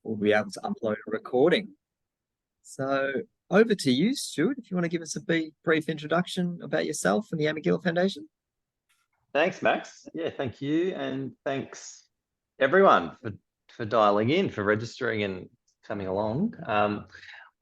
we'll be able to upload a recording. So over to you, Stuart, if you want to give us a brief introduction about yourself and the Amy Gillett Foundation. Thanks, Max. Yeah, thank you. And thanks everyone for dialing in, for registering and coming along.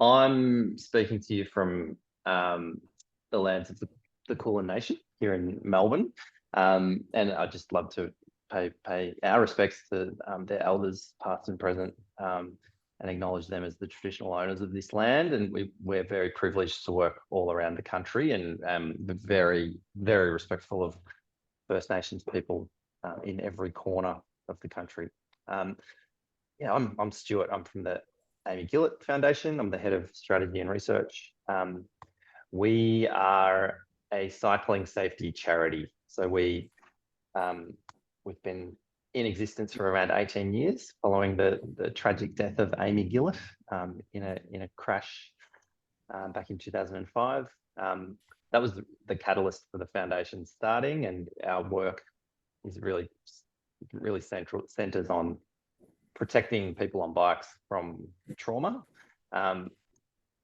I'm speaking to you from the lands of the Kulin Nation here in Melbourne. And I'd just love to pay our respects to their elders, past and present, and acknowledge them as the traditional owners of this land. And we're very privileged to work all around the country, and very, very respectful of First Nations people in every corner of the country. Yeah, I'm Stuart. I'm from the Amy Gillett Foundation. I'm the head of strategy and research. We are a cycling safety charity. So we've been in existence for around 18 years, following the tragic death of Amy Gillett in a crash back in 2005. That was the catalyst for the foundation starting, and our work is really centers on protecting people on bikes from trauma. At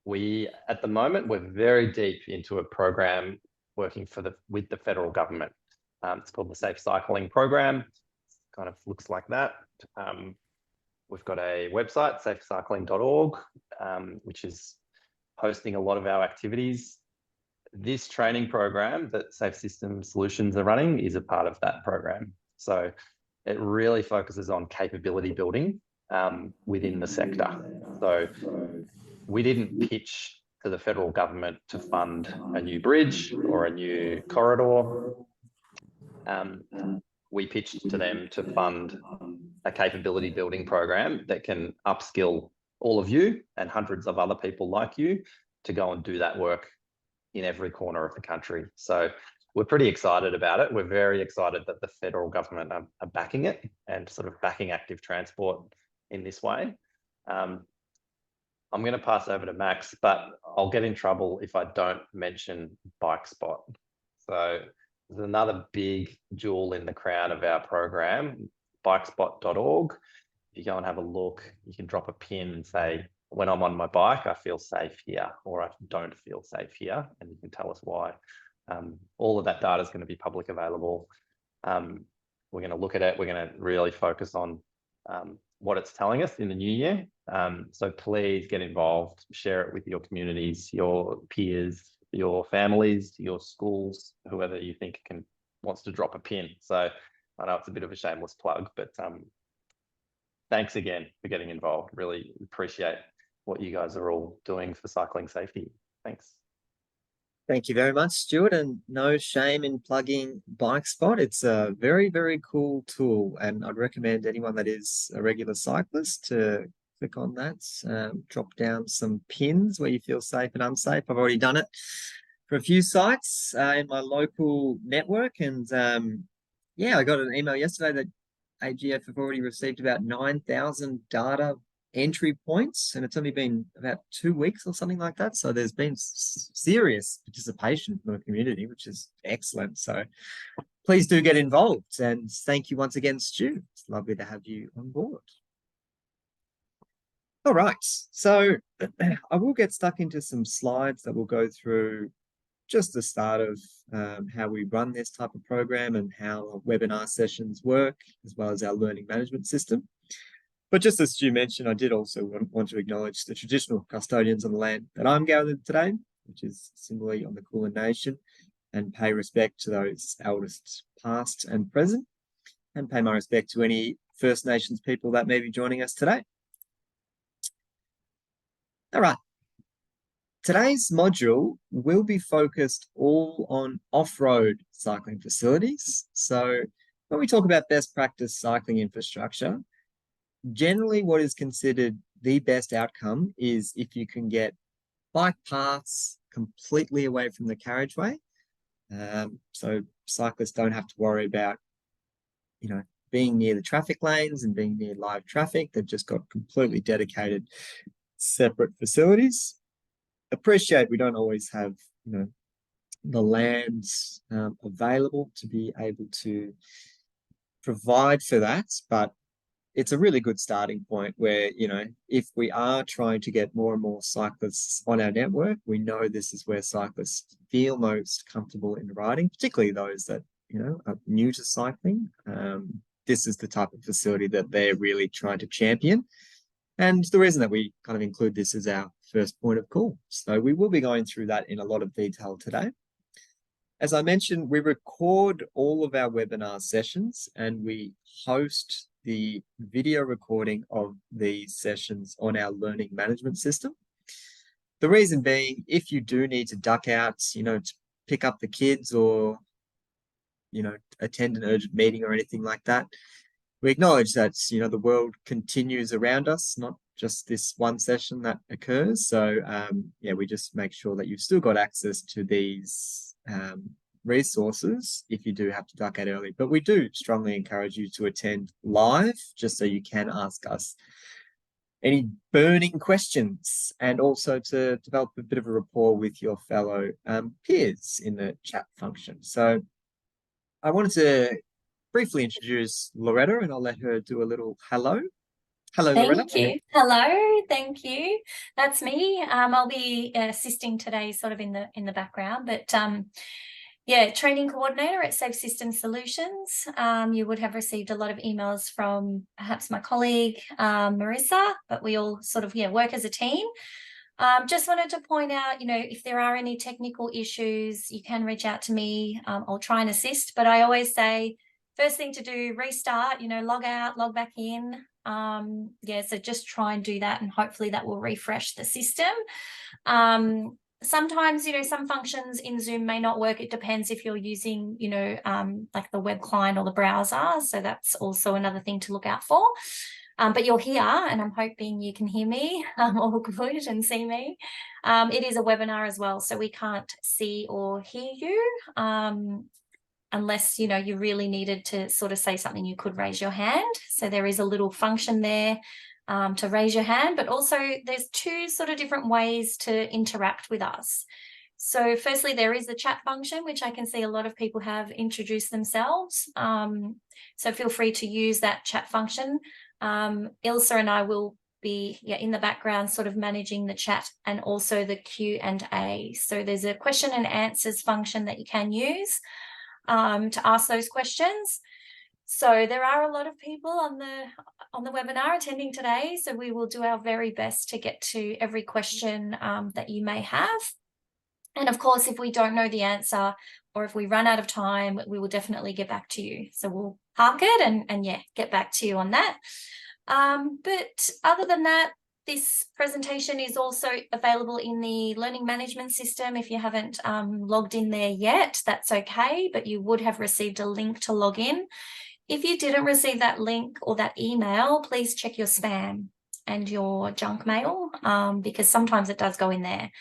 the moment, we're very deep into a program working with the federal government. It's called the Safe Cycling Program. It kind of looks like that. We've got a website, safecycling.org, which is hosting a lot of our activities. This training program that Safe System Solutions are running is a part of that program. So it really focuses on capability building within the sector. So we didn't pitch to the federal government to fund a new bridge or a new corridor. We pitched to them to fund a capability building program that can upskill all of you and hundreds of other people like you to go and do that work in every corner of the country. So we're pretty excited about it. We're very excited that the federal government are backing it and sort of backing active transport in this way. I'm going to pass over to Max, but I'll get in trouble if I don't mention BikeSpot. So there's another big jewel in the crown of our program, bikespot.org. If you go and have a look, you can drop a pin and say, when I'm on my bike, I feel safe here, or I don't feel safe here, and you can tell us why. All of that data is going to be public available. We're going to look at it. We're going to really focus on what it's telling us in the new year. So please get involved, share it with your communities, your peers, your families, your schools, whoever you think wants to drop a pin. So I know it's a bit of a shameless plug, but thanks again for getting involved. Really appreciate what you guys are all doing for cycling safety. Thanks. Thank you very much, Stuart, and no shame in plugging BikeSpot. It's a very, very cool tool, and I'd recommend anyone that is a regular cyclist to click on that, drop down some pins where you feel safe and unsafe. I've already done it for a few sites in my local network, and yeah, I got an email yesterday that AGF have already received about 9,000 data entry points, and it's only been about 2 weeks or something like that. So there's been serious participation from the community, which is excellent. So please do get involved, and thank you once again, Stu. It's lovely to have you on board. All right, so I will get stuck into some slides that will go through just the start of how we run this type of program and how webinar sessions work, as well as our learning management system. But just as Stu mentioned, I did also want to acknowledge the traditional custodians on the land that I'm gathered today, which is similarly on the Kulin Nation, and pay respect to those eldest past and present, and pay my respect to any First Nations people that may be joining us today. All right. Today's module will be focused all on off-road cycling facilities. So when we talk about best practice cycling infrastructure, generally what is considered the best outcome is if you can get bike paths completely away from the carriageway. So cyclists don't have to worry about, being near the traffic lanes and being near live traffic. They've just got completely dedicated separate facilities. Appreciate we don't always have, the lands available to be able to provide for that, but it's a really good starting point where, if we are trying to get more and more cyclists on our network, we know this is where cyclists feel most comfortable in riding, particularly those that, are new to cycling. This is the type of facility that they're really trying to champion. And the reason that we kind of include this as our first point of call. So we will be going through that in a lot of detail today. As I mentioned, we record all of our webinar sessions and we host the video recording of these sessions on our learning management system. The reason being, if you do need to duck out, to pick up the kids or, attend an urgent meeting or anything like that, we acknowledge that, the world continues around us, not just this one session that occurs. So, we just make sure that you've still got access to these resources if you do have to duck out early. But we do strongly encourage you to attend live, just so you can ask us any burning questions, and also to develop a bit of a rapport with your fellow peers in the chat function. So I wanted to briefly introduce Loretta, and I'll let her do a little hello. Hello, Loretta. Thank you. Hello, thank you. That's me. I'll be assisting today, sort of in the background, but training coordinator at Safe System Solutions. You would have received a lot of emails from perhaps my colleague Marissa, but we all sort of work as a team. Just wanted to point out, if there are any technical issues, you can reach out to me. I'll try and assist, but I always say first thing to do, restart, log out, log back in. So just try and do that, and hopefully that will refresh the system. Sometimes, some functions in Zoom may not work. It depends if you're using, like the web client or the browser. So that's also another thing to look out for. But you're here, and I'm hoping you can hear me all good and see me. It is a webinar as well, so we can't see or hear you. Unless, you really needed to sort of say something, you could raise your hand. So there is a little function there to raise your hand, but also there's two sort of different ways to interact with us. So firstly, there is the chat function, which I can see a lot of people have introduced themselves. So feel free to use that chat function. Ilse and I will be in the background sort of managing the chat and also the Q&A. So there's a question and answers function that you can use to ask those questions. So there are a lot of people on the webinar attending today, so we will do our very best to get to every question that you may have. And of course, if we don't know the answer or if we run out of time, we will definitely get back to you. So we'll park it and get back to you on that. But other than that, this presentation is also available in the learning management system. If you haven't logged in there yet, that's okay, but you would have received a link to log in. If you didn't receive that link or that email, please check your spam and your junk mail, because sometimes it does go in there.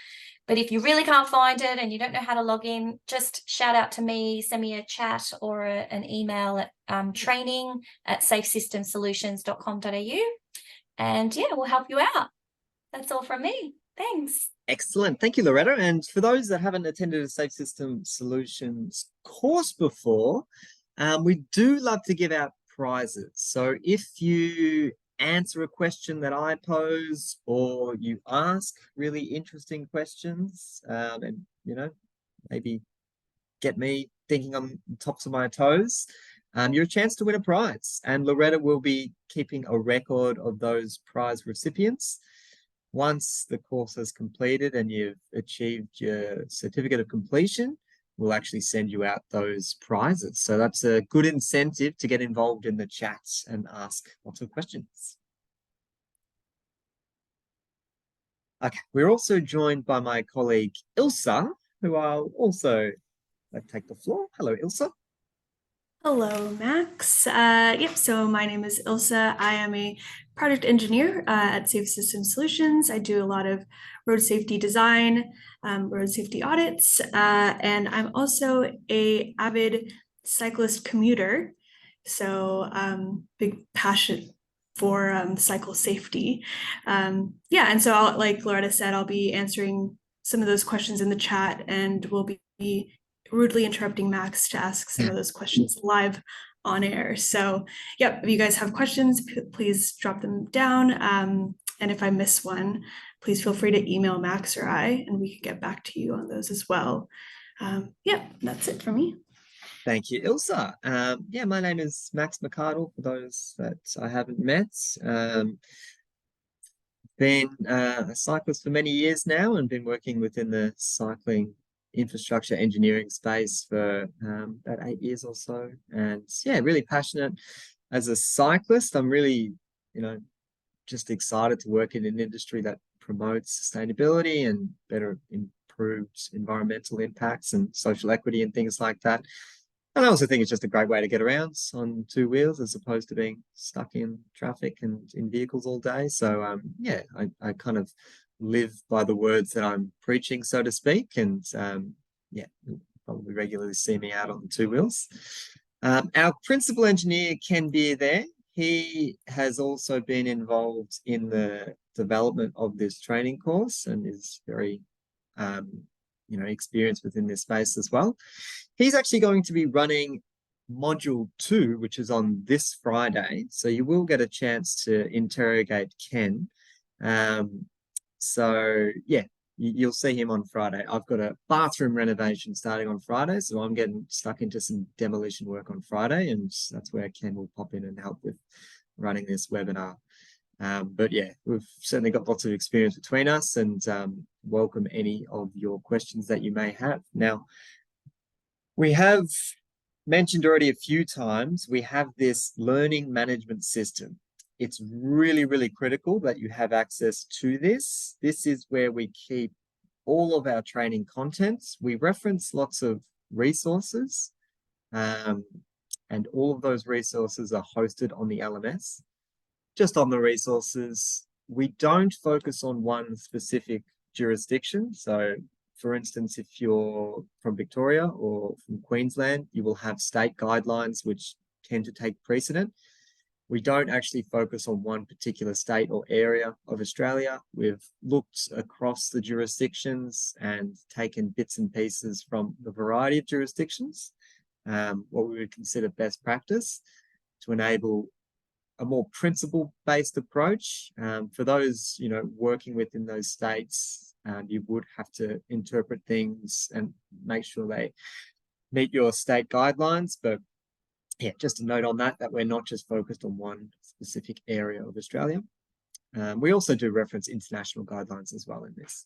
But if you really can't find it and you don't know how to log in, just shout out to me, send me a chat or an email at training@safesystemsolutions.com.au. And we'll help you out. That's all from me. Thanks. Excellent. Thank you, Loretta. And for those that haven't attended a Safe System Solutions course before, we do love to give out prizes. So if you answer a question that I pose, or you ask really interesting questions, and maybe get me thinking on the tops of my toes, you're a chance to win a prize. And Loretta will be keeping a record of those prize recipients. Once the course is completed and you've achieved your certificate of completion, we'll actually send you out those prizes. So that's a good incentive to get involved in the chat and ask lots of questions. Okay, we're also joined by my colleague Ilse, who I'll also take the floor. Hello, Ilse. Hello, Max. So my name is Ilse. I am a product engineer at Safe System Solutions. I do a lot of road safety design, road safety audits, and I'm also a avid cyclist commuter. So big passion for cycle safety. And so like Loretta said, I'll be answering some of those questions in the chat, and we'll be rudely interrupting Max to ask some of those questions live on air. So, yep, if you guys have questions, please drop them down. And if I miss one, please feel free to email Max or I, and we can get back to you on those as well. Yeah, that's it for me. Thank you, Ilsa. Yeah, my name is Max McArdle, for those that I haven't met. Been a cyclist for many years now and been working within the cycling infrastructure engineering space for about 8 years or so. And yeah, really passionate as a cyclist. I'm really, just excited to work in an industry that promotes sustainability and better improved environmental impacts and social equity and things like that. And I also think it's just a great way to get around on 2 wheels as opposed to being stuck in traffic and in vehicles all day. So yeah, I kind of live by the words that I'm preaching, so to speak. And yeah, you'll probably regularly see me out on 2 wheels. Our principal engineer, Ken Beer there, he has also been involved in the development of this training course and is very experienced within this space as well. He's actually going to be running module 2, which is on this Friday. So you will get a chance to interrogate Ken. So yeah, you'll see him on Friday. I've got a bathroom renovation starting on Friday, so I'm getting stuck into some demolition work on Friday, and that's where Ken will pop in and help with running this webinar. But yeah, we've certainly got lots of experience between us, and welcome any of your questions that you may have. Now, we have mentioned already a few times, we have this learning management system. It's really, really critical that you have access to this. This is where we keep all of our training contents. We reference lots of resources, and all of those resources are hosted on the LMS. Just on the resources, we don't focus on one specific jurisdiction. So for instance, if you're from Victoria or from Queensland, you will have state guidelines which tend to take precedent. We don't actually focus on one particular state or area of Australia. We've looked across the jurisdictions and taken bits and pieces from the variety of jurisdictions, what we would consider best practice to enable a more principle-based approach. For those, working within those states, you would have to interpret things and make sure they meet your state guidelines. But yeah, just a note on that we're not just focused on one specific area of Australia. We also do reference international guidelines as well in this.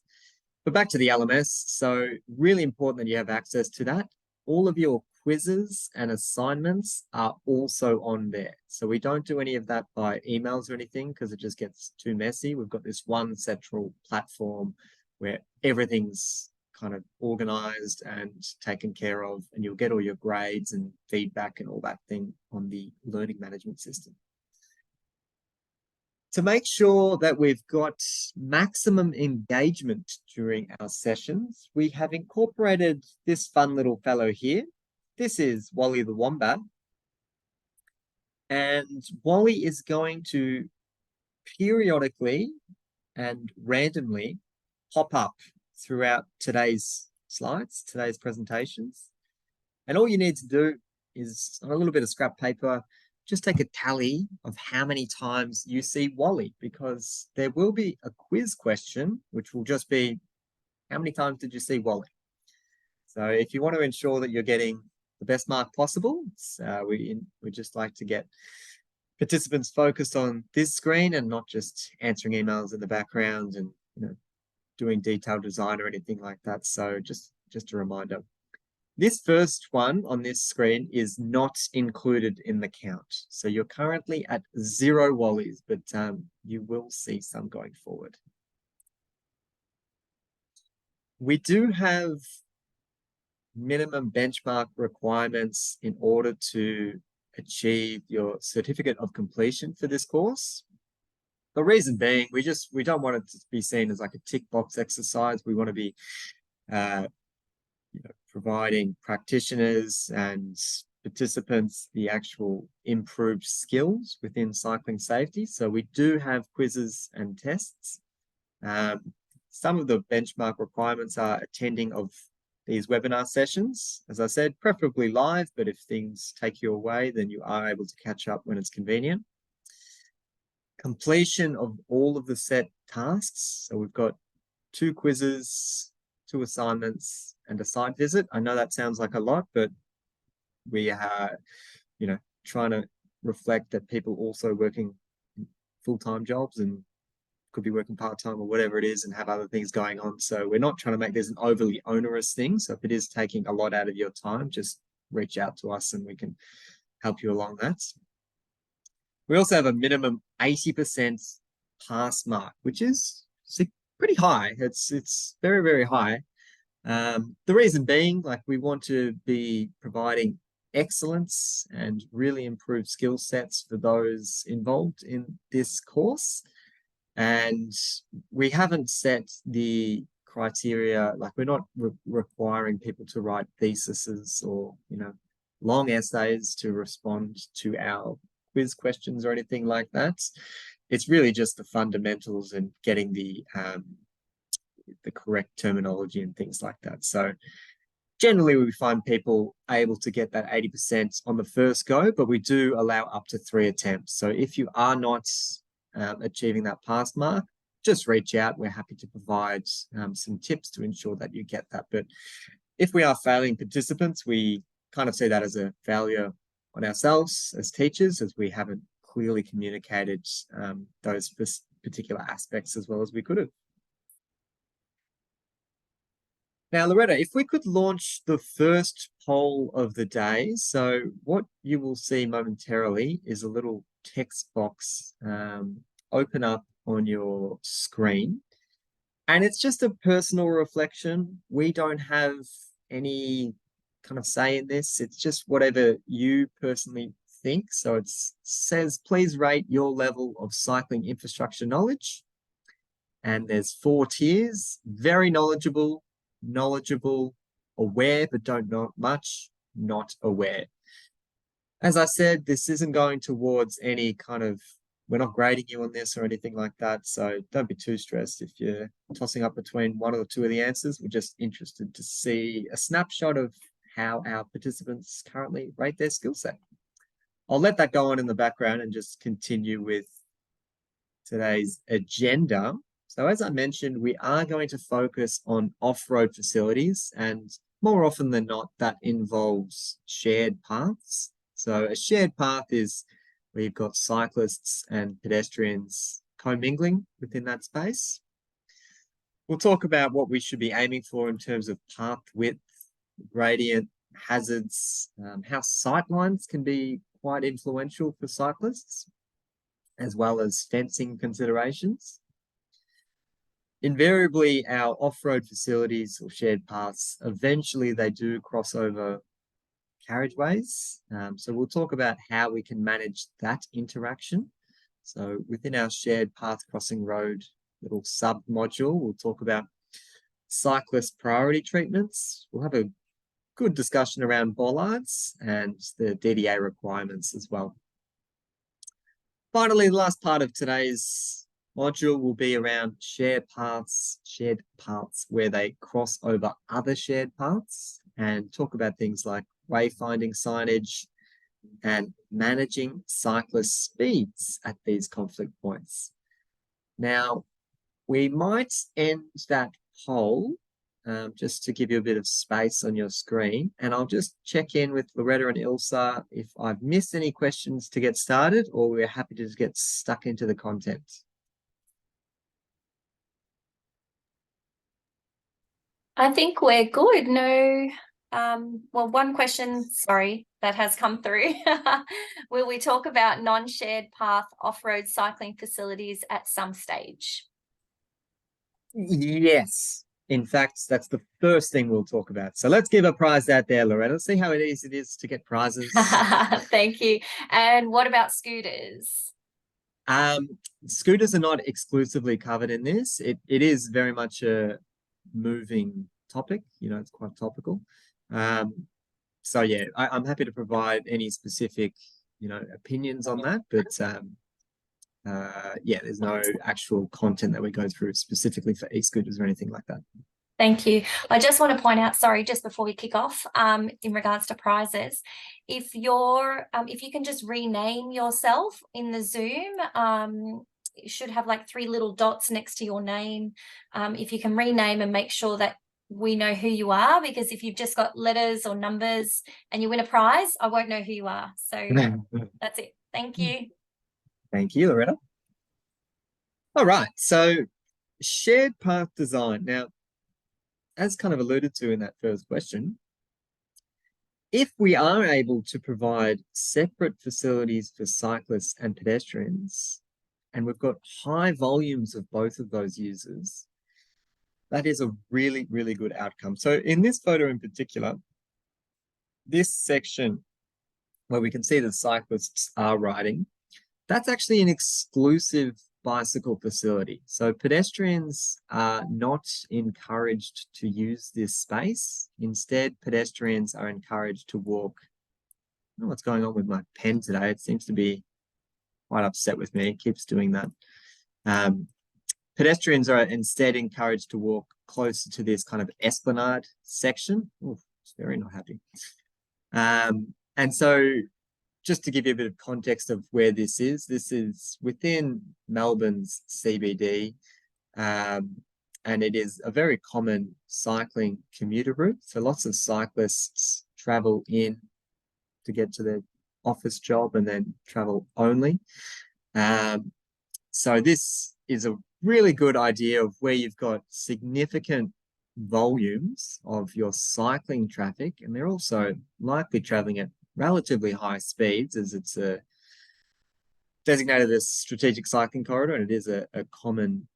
But back to the LMS. So really important that you have access to that. All of your quizzes and assignments are also on there. So we don't do any of that by emails or anything because it just gets too messy. We've got this one central platform where everything's kind of organized and taken care of, and you'll get all your grades and feedback and all that thing on the learning management system. To make sure that we've got maximum engagement during our sessions, we have incorporated this fun little fellow here. This is Wally the Wombat. And Wally is going to periodically and randomly pop up throughout today's slides, today's presentations. And all you need to do is, on a little bit of scrap paper, just take a tally of how many times you see Wally, because there will be a quiz question, which will just be, how many times did you see Wally? So if you want to ensure that you're getting the best mark possible, we just like to get participants focused on this screen and not just answering emails in the background and doing detailed design or anything like that. So just a reminder. This first one on this screen is not included in the count. So you're currently at 0 Wallies, but you will see some going forward. We do have minimum benchmark requirements in order to achieve your certificate of completion for this course. The reason being, we don't want it to be seen as like a tick box exercise. We want to be providing practitioners and participants the actual improved skills within cycling safety. So we do have quizzes and tests. Some of the benchmark requirements are attending of these webinar sessions. As I said, preferably live, but if things take you away, then you are able to catch up when it's convenient. Completion of all of the set tasks. So we've got 2 quizzes, 2 assignments, and a site visit. I know that sounds like a lot, but we are, trying to reflect that people also working full-time jobs and could be working part-time or whatever it is and have other things going on. So we're not trying to make this an overly onerous thing. So if it is taking a lot out of your time, just reach out to us and we can help you along that. We also have a minimum 80% pass mark, which is pretty high. It's very, very high. The reason being, like, we want to be providing excellence and really improved skill sets for those involved in this course. And we haven't set the criteria, like we're not requiring people to write theses or, long essays to respond to our quiz questions or anything like that. It's really just the fundamentals and getting the correct terminology and things like that. So generally we find people able to get that 80% on the first go, but we do allow up to 3 attempts. So if you are not achieving that pass mark, just reach out. We're happy to provide some tips to ensure that you get that. But if we are failing participants, we kind of see that as a failure on ourselves as teachers, as we haven't clearly communicated those particular aspects as well as we could have. Now, Loretta, if we could launch the first poll of the day. So what you will see momentarily is a little text box open up on your screen. And it's just a personal reflection. We don't have any kind of say in this. It's just whatever you personally think. So it says, please rate your level of cycling infrastructure knowledge. And there's 4 tiers: very knowledgeable, aware but don't know much, not aware. As I said, this isn't going towards any kind of, we're not grading you on this or anything like that, so don't be too stressed if you're tossing up between 1 or 2 of the answers. We're just interested to see a snapshot of how our participants currently rate their skill set. I'll let that go on in the background and just continue with today's agenda. So as I mentioned, we are going to focus on off-road facilities, and more often than not, that involves shared paths. So a shared path is where you've got cyclists and pedestrians commingling within that space. We'll talk about what we should be aiming for in terms of path width, gradient, hazards, how sightlines can be quite influential for cyclists, as well as fencing considerations. Invariably, our off-road facilities or shared paths, eventually they do cross over carriageways. So we'll talk about how we can manage that interaction. So within our shared path crossing road little sub-module, we'll talk about cyclist priority treatments. We'll have a good discussion around bollards and the DDA requirements as well. Finally, the last part of today's module will be around shared paths where they cross over other shared paths, and talk about things like wayfinding signage and managing cyclist speeds at these conflict points. Now, we might end that poll just to give you a bit of space on your screen, and I'll just check in with Loretta and Ilsa if I've missed any questions to get started, or we're happy to just get stuck into the content. I think we're good. No, well, one question, sorry, that has come through. Will we talk about non-shared path off-road cycling facilities at some stage? Yes. In fact, that's the first thing we'll talk about. So let's give a prize out there, Loretta. See how easy it is to get prizes. Thank you. And what about scooters? Scooters are not exclusively covered in this. It is very much a moving topic, it's quite topical. So yeah, I'm happy to provide any specific opinions on that, but yeah, there's no actual content that we go through specifically for e-scooters or anything like that. Thank you. I just want to point out, sorry, just before we kick off, in regards to prizes, if you can just rename yourself in the Zoom, you should have like 3 little dots next to your name. If you can rename and make sure that we know who you are, because if you've just got letters or numbers and you win a prize, I won't know who you are. So that's it. Thank you. Thank you, Loretta. All right, so shared path design. Now, as kind of alluded to in that first question, if we are able to provide separate facilities for cyclists and pedestrians, and we've got high volumes of both of those users, that is a really, really good outcome. So in this photo in particular, this section where we can see the cyclists are riding, that's actually an exclusive bicycle facility. So pedestrians are not encouraged to use this space. Instead, pedestrians are encouraged to walk. I don't know what's going on with my pen today. It seems to be quite upset with me. It keeps doing that. Pedestrians are instead encouraged to walk closer to this kind of esplanade section. Ooh, it's very not happy. And so just to give you a bit of context of where this is within Melbourne's CBD, and it is a very common cycling commuter route. So lots of cyclists travel in to get to their office job and then travel only. So this is a really good idea of where you've got significant volumes of your cycling traffic, and they're also likely traveling at relatively high speeds, as it's designated as strategic cycling corridor, and it is a common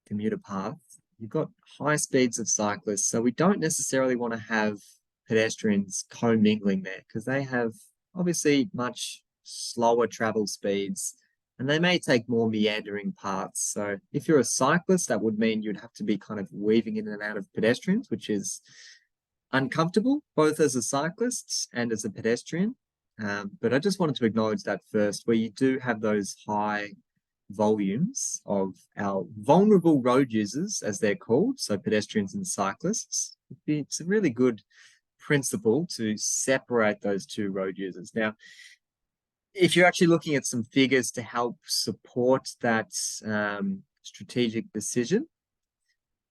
commuter path. You've got high speeds of cyclists, so we don't necessarily want to have pedestrians commingling there, because they have obviously much slower travel speeds, and they may take more meandering paths. So if you're a cyclist, that would mean you'd have to be kind of weaving in and out of pedestrians, which is uncomfortable, both as a cyclist and as a pedestrian. But I just wanted to acknowledge that first, where you do have those high volumes of our vulnerable road users, as they're called, so pedestrians and cyclists. It's a really good principle to separate those two road users. Now, if you're actually looking at some figures to help support that strategic decision,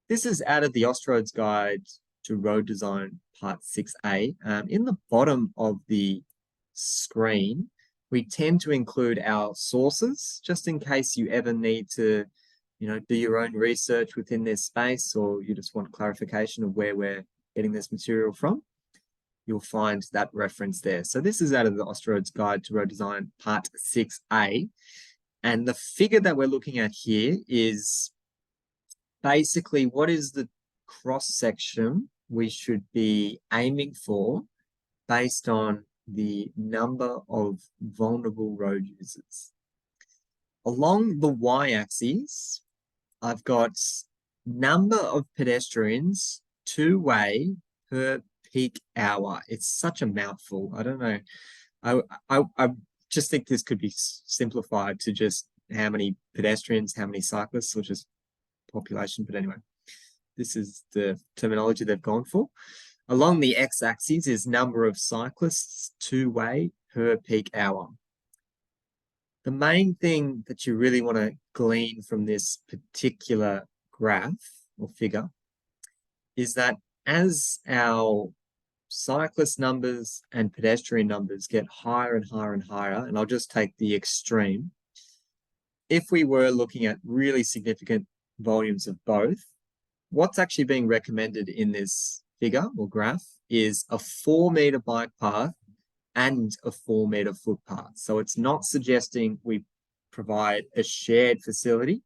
this is out of the Austroads Guide to Road Design Part 6A. In the bottom of the screen, we tend to include our sources, just in case you ever need to, do your own research within this space, or you just want clarification of where we're getting this material from. You'll find that reference there. So this is out of the Austroads Guide to Road Design Part 6A. And the figure that we're looking at here is basically what is the cross-section we should be aiming for based on the number of vulnerable road users. Along the y-axis, I've got number of pedestrians two-way per peak hour. It's such a mouthful. I don't know. I just think this could be simplified to just how many pedestrians, how many cyclists, or just population. But anyway, this is the terminology they've gone for. Along the x-axis is number of cyclists two-way per peak hour. The main thing that you really want to glean from this particular graph or figure is that as our cyclist numbers and pedestrian numbers get higher and higher and higher, and I'll just take the extreme, if we were looking at really significant volumes of both, what's actually being recommended in this figure or graph is a 4-meter bike path and a 4-meter footpath. So it's not suggesting we provide a shared facility,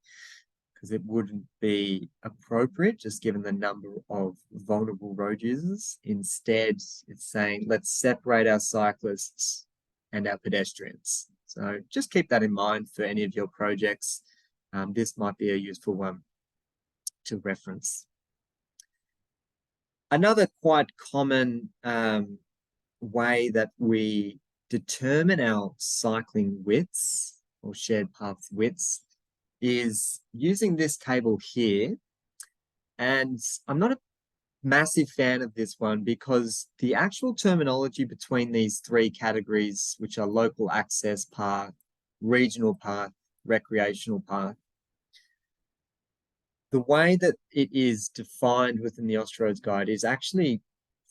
because it wouldn't be appropriate just given the number of vulnerable road users. Instead, it's saying let's separate our cyclists and our pedestrians. So just keep that in mind for any of your projects. This might be a useful one to reference. Another quite common way that we determine our cycling widths or shared paths widths is using this table here And I'm not a massive fan of this one because the actual terminology between these three categories, which are local access path, regional path, recreational path, the way that it is defined within the Austroads Guide is actually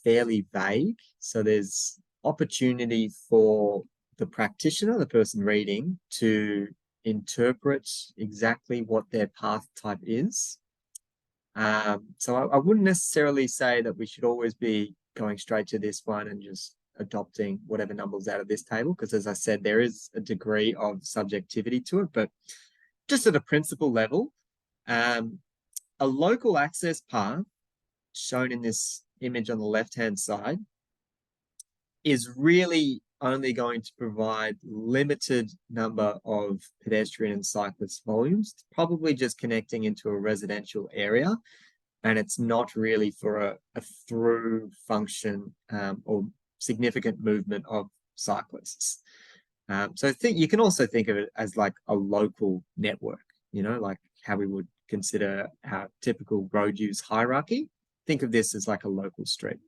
fairly vague. So there's opportunity for the practitioner, the person reading, to interpret exactly what their path type is. So I wouldn't necessarily say that we should always be going straight to this one and just adopting whatever numbers out of this table, because as I said, there is a degree of subjectivity to it, but just at a principle level, a local access path shown in this image on the left-hand side is really only going to provide limited number of pedestrian and cyclist volumes, probably just connecting into a residential area. And it's not really for a through function or significant movement of cyclists. So I think you can also think of it as like a local network, you know, like how we would consider our typical road use hierarchy. Think of this as like a local street.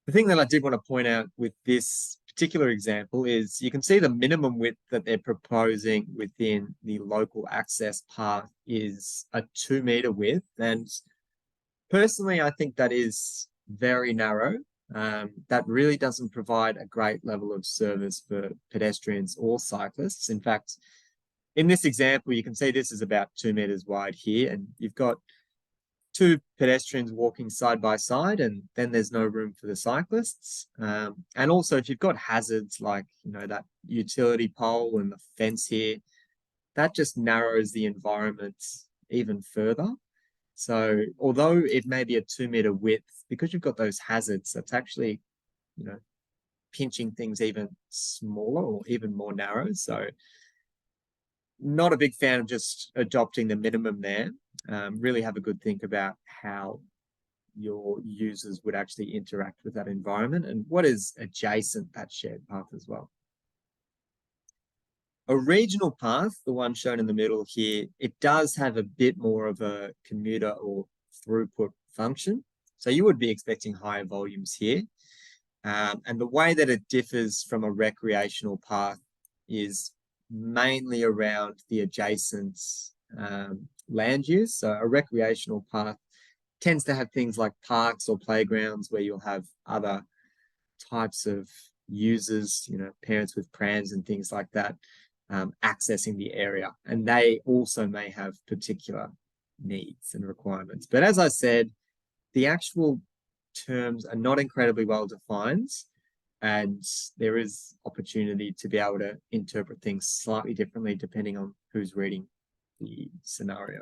The thing that I did want to point out with this particular example is you can see the minimum width that they're proposing within the local access path is a 2 meter width. And personally, I think that is very narrow. That really doesn't provide a great level of service for pedestrians or cyclists. In fact, in this example, you can see this is about 2 meters wide here, and you've got two pedestrians walking side by side, and then there's no room for the cyclists. And also, if you've got hazards like, you know, that utility pole and the fence here, that just narrows the environment even further. So although it may be a 2 meter width, because you've got those hazards, that's actually, you know, pinching things even smaller or even more narrow. So not a big fan of just adopting the minimum there. Really have a good think about how your users would actually interact with that environment and what is adjacent that shared path as well. A regional path, the one shown in the middle here, it does have a bit more of a commuter or throughput function. So you would be expecting higher volumes here. And the way that it differs from a recreational path is mainly around the adjacent land use. So a recreational path tends to have things like parks or playgrounds where you'll have other types of users, you know, parents with prams and things like that, accessing the area. And they also may have particular needs and requirements. But as I said, the actual terms are not incredibly well defined, and there is opportunity to be able to interpret things slightly differently depending on who's reading the scenario.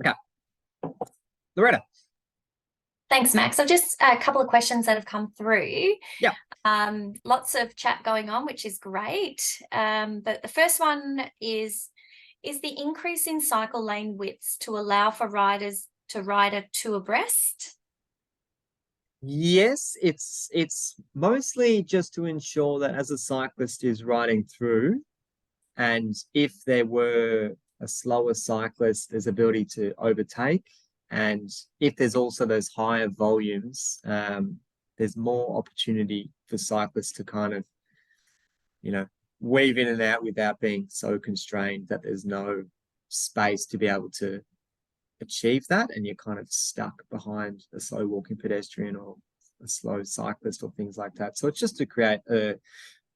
Okay. Loretta. Thanks, Max. So just a couple of questions that have come through. Yeah. Lots of chat going on, which is great. But the first one is the increase in cycle lane widths to allow for riders to ride a two abreast? Yes, it's mostly just to ensure that as a cyclist is riding through, and if there were a slower cyclist, there's ability to overtake. And if there's also those higher volumes, there's more opportunity for cyclists to kind of, you know, weave in and out without being so constrained that there's no space to be able to achieve that, and you're kind of stuck behind a slow walking pedestrian or a slow cyclist or things like that. So it's just to create a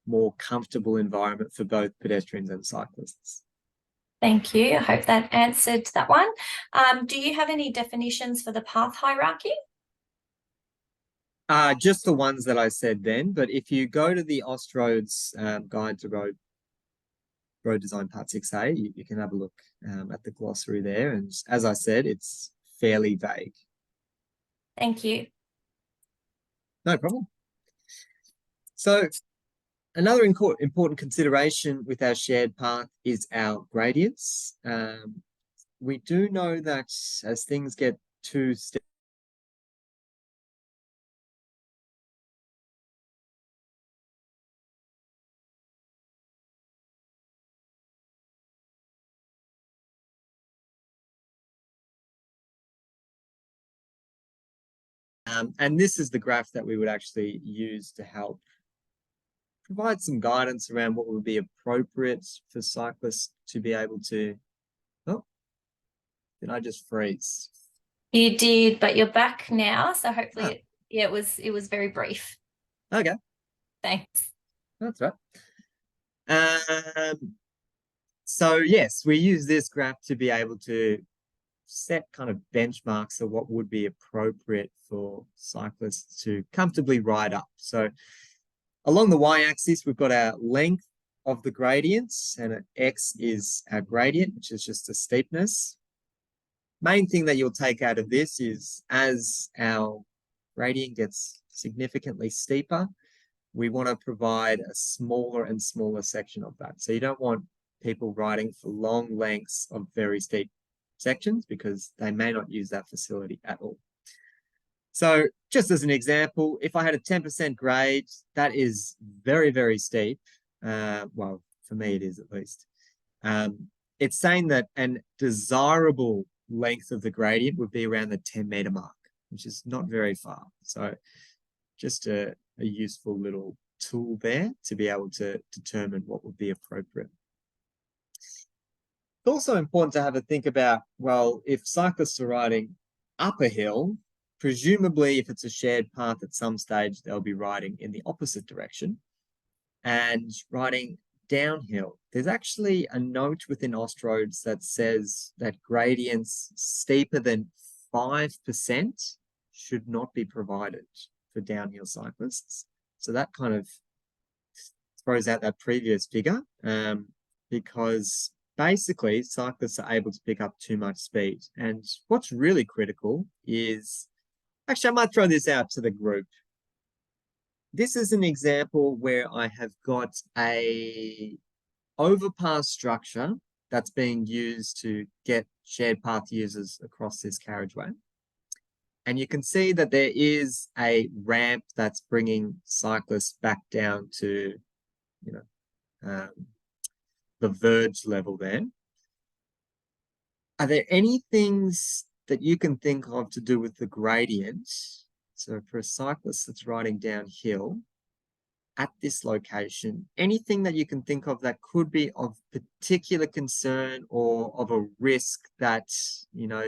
more comfortable environment for both pedestrians and cyclists. Thank you. I hope that answered that one. Do you have any definitions for the path hierarchy? Just the ones that I said then, but if you go to the Austroads Guide to Road Design Part 6A, you can have a look at the glossary there. And as I said, it's fairly vague. Thank you. No problem. So another important consideration with our shared path is our gradients. We do know that as things get too steep, And this is the graph that we would actually use to help provide some guidance around what would be appropriate for cyclists to be able to. Oh, did I just freeze? You did, but you're back now, so hopefully, yeah, it was very brief. Okay, Thanks. that's right. So yes, we use this graph to be able to set kind of benchmarks of what would be appropriate for cyclists to comfortably ride up. So along the y-axis, we've got our length of the gradients, and x is our gradient, which is just the steepness. Main thing that you'll take out of this is as our gradient gets significantly steeper, we want to provide a smaller and smaller section of that. So you don't want people riding for long lengths of very steep sections because they may not use that facility at all. So just as an example, if I had a 10% grade, that is very, very steep. Well, for me, it is at least. It's saying that an desirable length of the gradient would be around the 10-meter mark, which is not very far. So just a useful little tool there to be able to determine what would be appropriate. It's also important to have a think about, well, if cyclists are riding up a hill, presumably if it's a shared path at some stage, they'll be riding in the opposite direction and riding downhill. There's actually a note within Austroads that says that gradients steeper than 5% should not be provided for downhill cyclists. So that kind of throws out that previous figure because basically cyclists are able to pick up too much speed. And what's really critical is, actually I might throw this out to the group. This is an example where I have got a overpass structure that's being used to get shared path users across this carriageway. And you can see that there is a ramp that's bringing cyclists back down to, you know, the verge level there. Are there any things that you can think of to do with the gradient? So for a cyclist that's riding downhill at this location, anything that you can think of that could be of particular concern or of a risk that, you know,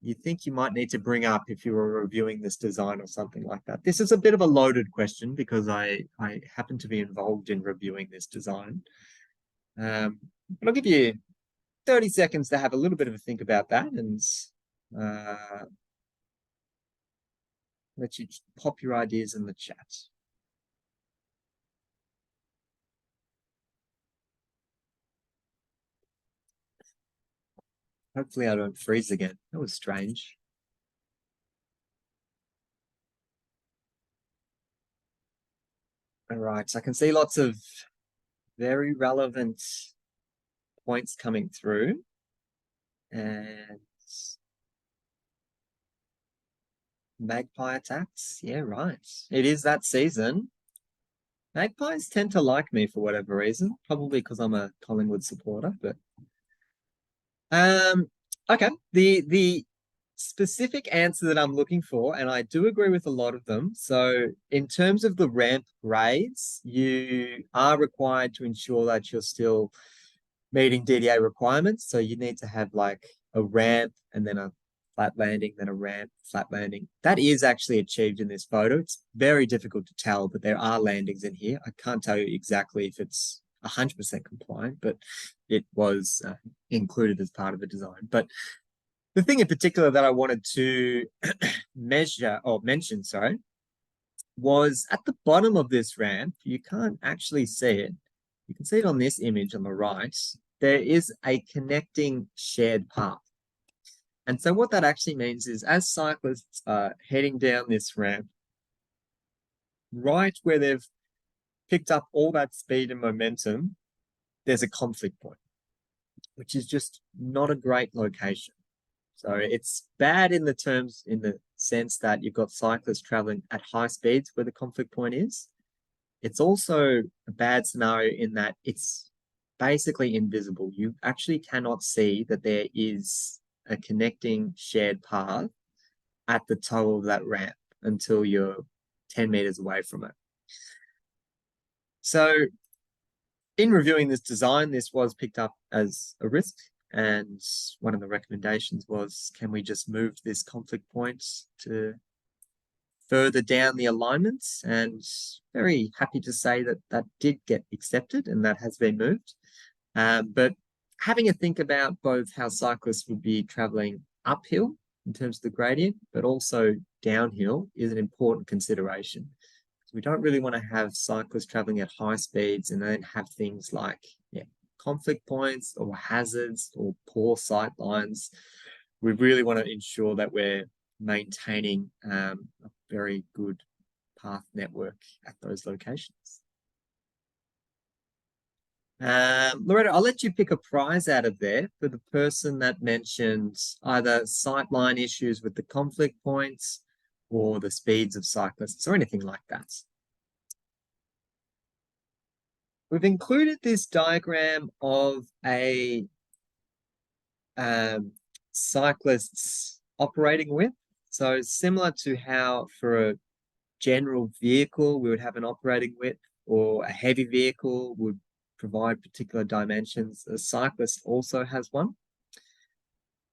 you think you might need to bring up if you were reviewing this design or something like that? This is a bit of a loaded question because I happen to be involved in reviewing this design. But I'll give you 30 seconds to have a little bit of a think about that and let you pop your ideas in the chat. Hopefully I don't freeze again. That was strange. All right, so I can see lots of very relevant points coming through. And magpie attacks. Yeah, right. It is that season. Magpies tend to like me for whatever reason, probably because I'm a Collingwood supporter, but okay. The specific answer that I'm looking for, and I do agree with a lot of them. So in terms of the ramp grades, you are required to ensure that you're still meeting DDA requirements. So you need to have like a ramp and then a flat landing, then a ramp, flat landing. That is actually achieved in this photo. It's very difficult to tell, but there are landings in here. I can't tell you exactly if it's 100% compliant, but it was included as part of the design. But the thing in particular that I wanted to mention, was at the bottom of this ramp. You can't actually see it. You can see it on this image on the right. There is a connecting shared path. And so what that actually means is as cyclists are heading down this ramp, right where they've picked up all that speed and momentum, there's a conflict point, which is just not a great location. So it's bad in the sense that you've got cyclists traveling at high speeds where the conflict point is. It's also a bad scenario in that it's basically invisible. You actually cannot see that there is a connecting shared path at the toe of that ramp until you're 10 meters away from it. So in reviewing this design, this was picked up as a risk. And one of the recommendations was, can we just move this conflict point to further down the alignments? And very happy to say that that did get accepted and that has been moved. But having a think about both how cyclists would be traveling uphill in terms of the gradient, but also downhill is an important consideration. We don't really want to have cyclists traveling at high speeds and then have things like conflict points or hazards or poor sight lines. We really want to ensure that we're maintaining a very good path network at those locations. Loretta, I'll let you pick a prize out of there for the person that mentioned either sightline issues with the conflict points or the speeds of cyclists or anything like that. We've included this diagram of a cyclist's operating width. So similar to how for a general vehicle, we would have an operating width, or a heavy vehicle would provide particular dimensions. A cyclist also has one.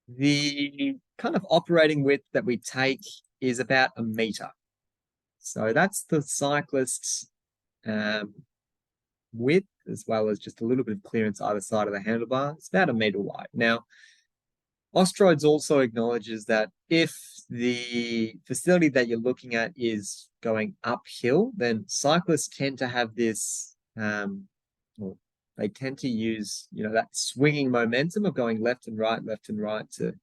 The kind of operating width that we take is about 1 meter. So that's the cyclist's width, as well as just a little bit of clearance either side of the handlebar. It's about 1 meter wide. Now, Austroads also acknowledges that if the facility that you're looking at is going uphill, then cyclists tend to have this, well, they tend to use, that swinging momentum of going left and right to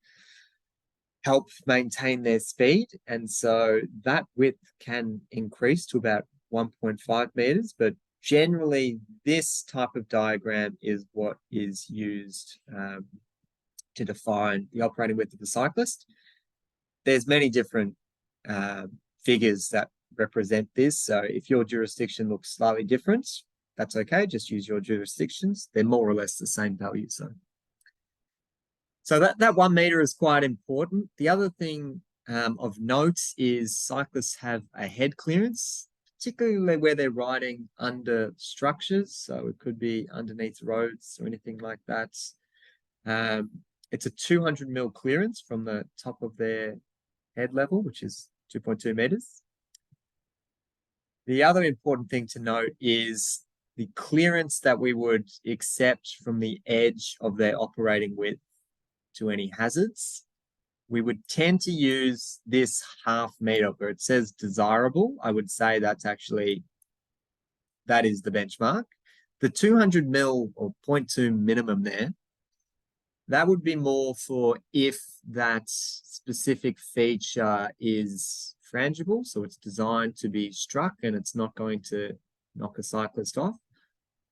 help maintain their speed. And so that width can increase to about 1.5 meters, but generally this type of diagram is what is used to define the operating width of the cyclist. There's many different figures that represent this. So if your jurisdiction looks slightly different, that's okay. Just use your jurisdictions. They're more or less the same value. So that 1 meter is quite important. The other thing of note is cyclists have a head clearance, particularly where they're riding under structures. So it could be underneath roads or anything like that. It's a 200 mil clearance from the top of their head level, which is 2.2 meters. The other important thing to note is the clearance that we would accept from the edge of their operating width to any hazards. We would tend to use this 0.5 meter where it says desirable. I would say that is the benchmark. The 200 mil or 0.2 minimum there, that would be more for if that specific feature is frangible, so it's designed to be struck and it's not going to knock a cyclist off,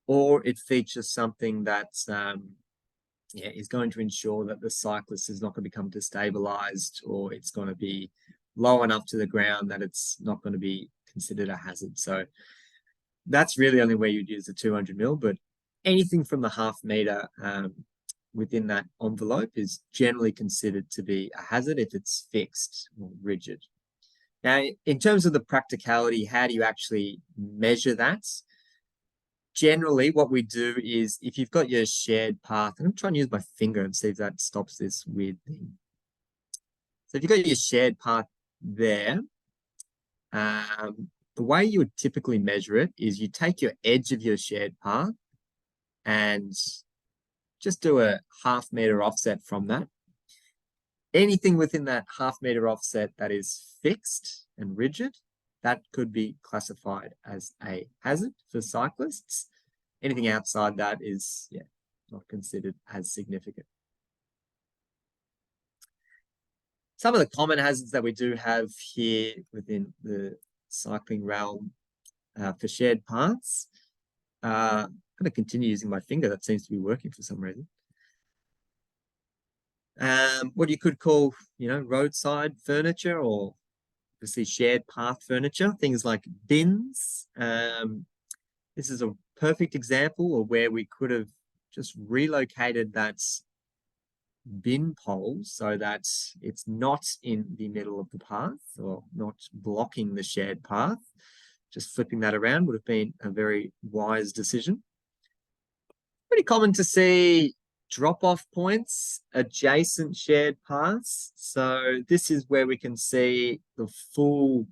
or it features something that is going to ensure that the cyclist is not going to become destabilized, or it's going to be low enough to the ground that it's not going to be considered a hazard. So that's really only where you'd use the 200 mil, but anything from the 0.5 meter within that envelope is generally considered to be a hazard if it's fixed or rigid. Now, in terms of the practicality, how do you actually measure that? Generally, what we do is if you've got your shared path, and I'm trying to use my finger and see if that stops this weird thing. So if you've got your shared path there, the way you would typically measure it is you take your edge of your shared path and just do a 0.5 meter offset from that. Anything within that 0.5 meter offset that is fixed and rigid, that could be classified as a hazard for cyclists. Anything outside that is not considered as significant. Some of the common hazards that we do have here within the cycling realm for shared paths. I'm going to continue using my finger. That seems to be working for some reason. What you could call, roadside furniture, or obviously shared path furniture, things like bins. This is a perfect example of where we could have just relocated that bin poles so that it's not in the middle of the path or not blocking the shared path. Just flipping that around would have been a very wise decision. Pretty common to see drop-off points adjacent shared paths. So this is where we can see the full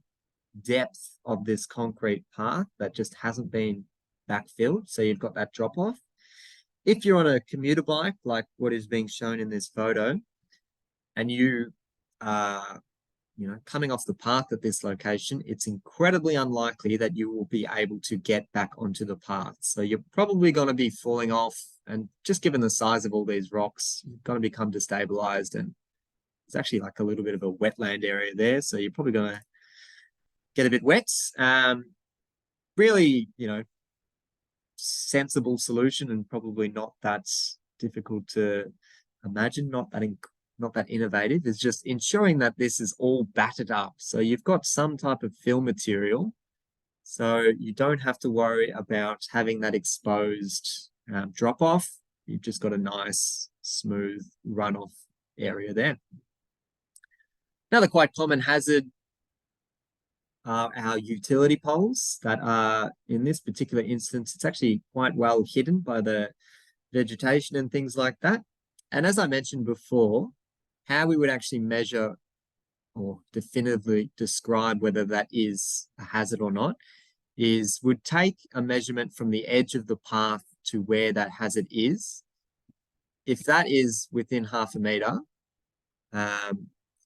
depth of this concrete path that just hasn't been backfilled. So you've got that drop-off. If you're on a commuter bike, like what is being shown in this photo, and you are, coming off the path at this location, it's incredibly unlikely that you will be able to get back onto the path. So you're probably going to be falling off, and just given the size of all these rocks, you're going to become destabilized, and it's actually like a little bit of a wetland area there. So you're probably going to get a bit wet. Really, sensible solution and probably not that difficult to imagine, not that innovative, is just ensuring that this is all battered up. So you've got some type of fill material, so you don't have to worry about having that exposed drop off. You've just got a nice smooth runoff area there. Another quite common hazard are our utility poles that are, in this particular instance, it's actually quite well hidden by the vegetation and things like that. And as I mentioned before, how we would actually measure or definitively describe whether that is a hazard or not is would take a measurement from the edge of the path to where that hazard is. If that is within 0.5 meter,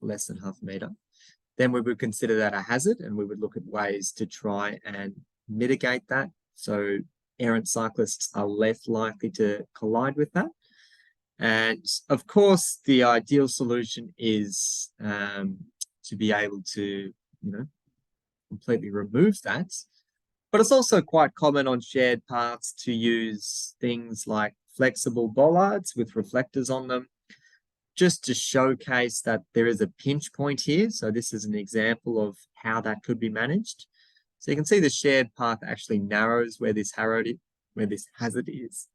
less than 0.5 meter, then we would consider that a hazard, and we would look at ways to try and mitigate that. So errant cyclists are less likely to collide with that. And of course, the ideal solution is to be able to, completely remove that. But it's also quite common on shared paths to use things like flexible bollards with reflectors on them, just to showcase that there is a pinch point here. So this is an example of how that could be managed. So you can see the shared path actually narrows where this hazard is.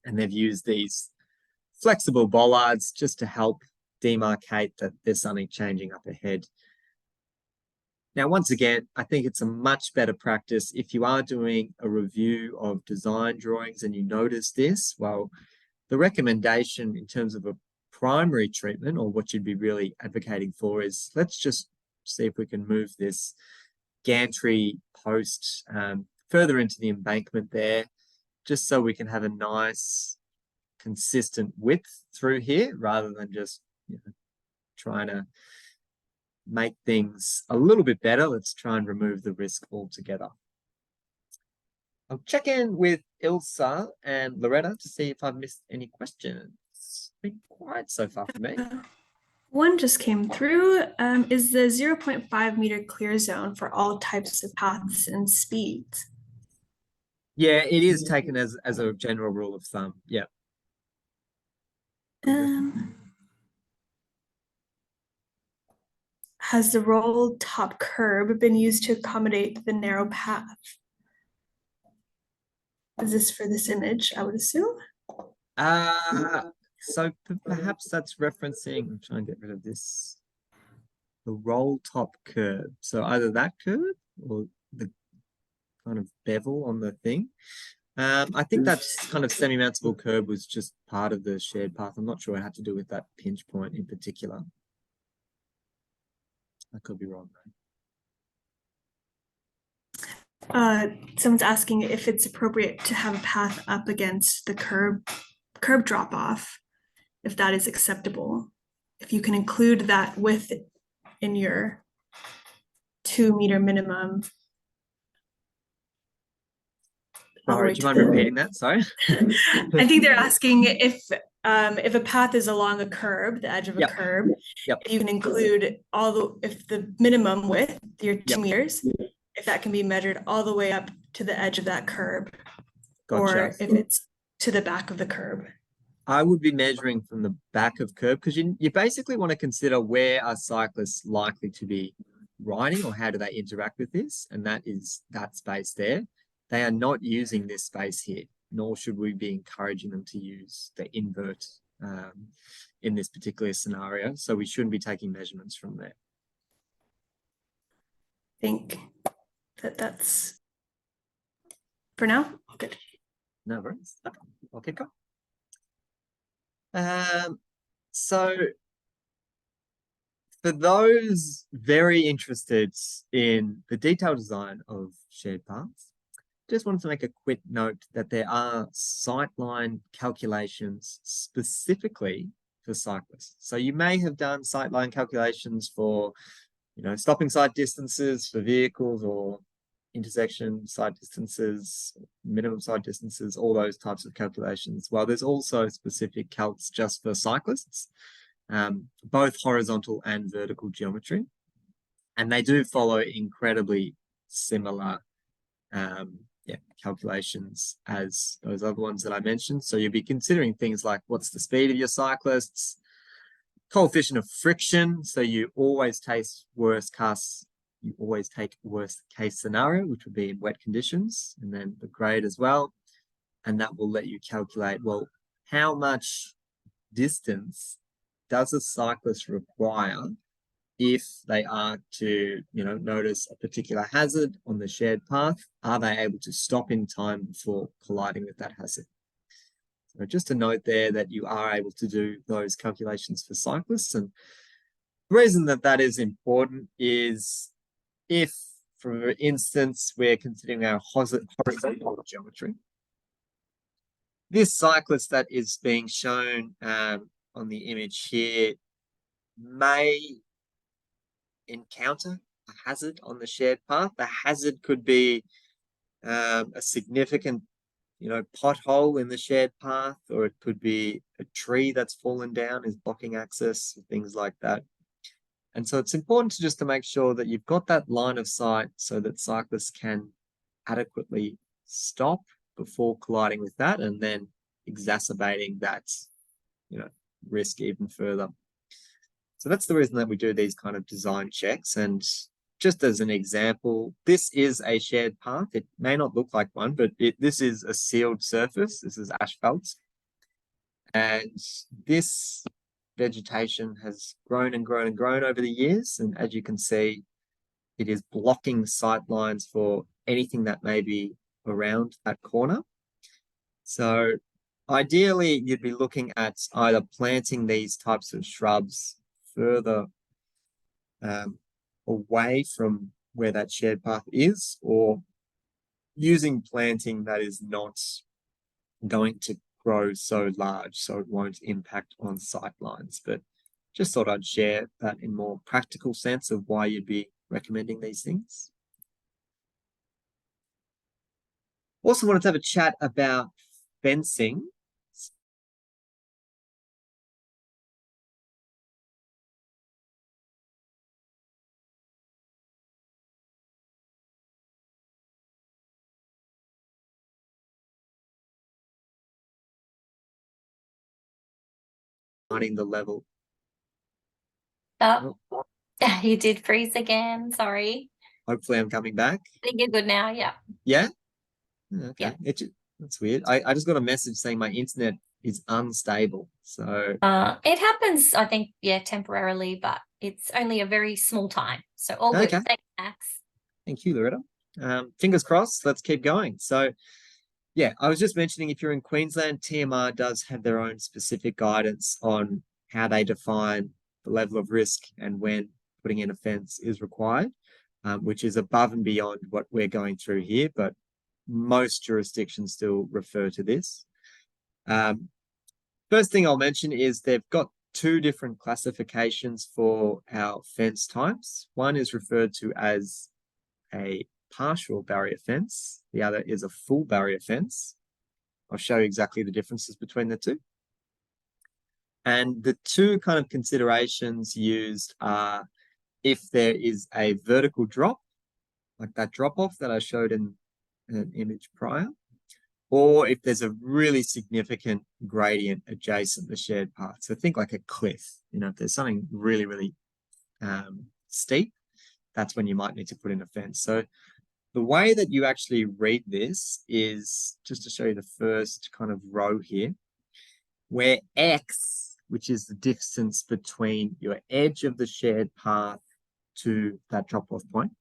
And they've used these flexible bollards just to help demarcate that there's something changing up ahead. Now, once again, I think it's a much better practice if you are doing a review of design drawings and you notice this, well, the recommendation in terms of a primary treatment, or what you'd be really advocating for, is let's just see if we can move this gantry post further into the embankment there, just so we can have a nice consistent width through here, rather than just trying to make things a little bit better. Let's try and remove the risk altogether. I'll check in with Ilsa and Loretta to see if I've missed any questions. It's been quiet so far for me. One just came through. Is the 0.5 meter clear zone for all types of paths and speeds? Yeah, it is taken as a general rule of thumb. Yeah. Has the rolled top curb been used to accommodate the narrow path? Is this for this image, I would assume? So perhaps that's referencing, I'm trying to get rid of this, the roll top curb. So either that curb or the kind of bevel on the thing. I think that kind of semi-mountable curb was just part of the shared path. I'm not sure it had to do with that pinch point in particular. I could be wrong though. Someone's asking if it's appropriate to have a path up against the curb drop off, if that is acceptable. If you can include that width in your 2 meter minimum. Sorry, do you mind repeating that? Sorry. I think they're asking if a path is along a curb, the edge of a curb, you can include if the minimum width, your 2 meters, if that can be measured all the way up to the edge of that curb, or if it's to the back of the curb. I would be measuring from the back of curb, because you basically want to consider where are cyclists likely to be riding, or how do they interact with this, and that is that space there. They are not using this space here, nor should we be encouraging them to use the invert in this particular scenario. So we shouldn't be taking measurements from there. Think that's for now. Good. No worries. Okay, I'll keep going. So for those very interested in the detailed design of shared paths, just wanted to make a quick note that there are sightline calculations specifically for cyclists. So you may have done sightline calculations for, stopping sight distances for vehicles, or intersection sight distances, minimum sight distances, all those types of calculations. Well, there's also specific calcs just for cyclists, both horizontal and vertical geometry. And they do follow incredibly similar calculations as those other ones that I mentioned. So you'll be considering things like what's the speed of your cyclists, coefficient of friction. So you always take worst case scenario, which would be in wet conditions, and then the grade as well. And that will let you calculate, well, how much distance does a cyclist require if they are to, notice a particular hazard on the shared path? Are they able to stop in time before colliding with that hazard? So just a note there that you are able to do those calculations for cyclists. And the reason that is important is if, for instance, we're considering our horizontal geometry, this cyclist that is being shown on the image here may encounter a hazard on the shared path. The hazard could be a significant, pothole in the shared path, or it could be a tree that's fallen down, is blocking access, things like that. And so it's important to make sure that you've got that line of sight so that cyclists can adequately stop before colliding with that, and then exacerbating that, risk even further. So that's the reason that we do these kind of design checks. And just as an example, this is a shared path. It may not look like one, but this is a sealed surface. This is asphalt. And this vegetation has grown and grown and grown over the years. And as you can see, it is blocking sight lines for anything that may be around that corner. So ideally, you'd be looking at either planting these types of shrubs further away from where that shared path is, or using planting that is not going to grow so large so it won't impact on sight lines. But just thought I'd share that in more practical sense of why you'd be recommending these things. Also wanted to have a chat about fencing. Finding the level. Oh, you did freeze again. Sorry. Hopefully I'm coming back. I think you're good now. Yeah. Yeah? Okay. Yeah. That's weird. I just got a message saying my internet is unstable. So it happens, I think, temporarily, but it's only a very small time. So all good. Okay. Thanks, Max. Thank you, Loretta. Fingers crossed. Let's keep going. So yeah, I was just mentioning, if you're in Queensland, TMR does have their own specific guidance on how they define the level of risk and when putting in a fence is required, which is above and beyond what we're going through here, but most jurisdictions still refer to this. First thing I'll mention is they've got two different classifications for our fence types. One is referred to as a partial barrier fence. The other is a full barrier fence. I'll show you exactly the differences between the two. And the two kind of considerations used are if there is a vertical drop, like that drop off that I showed in an image prior, or if there's a really significant gradient adjacent the shared path. So think like a cliff, if there's something really, really steep, that's when you might need to put in a fence. So the way that you actually read this is, just to show you the first kind of row here, where X, which is the distance between your edge of the shared path to that drop-off point,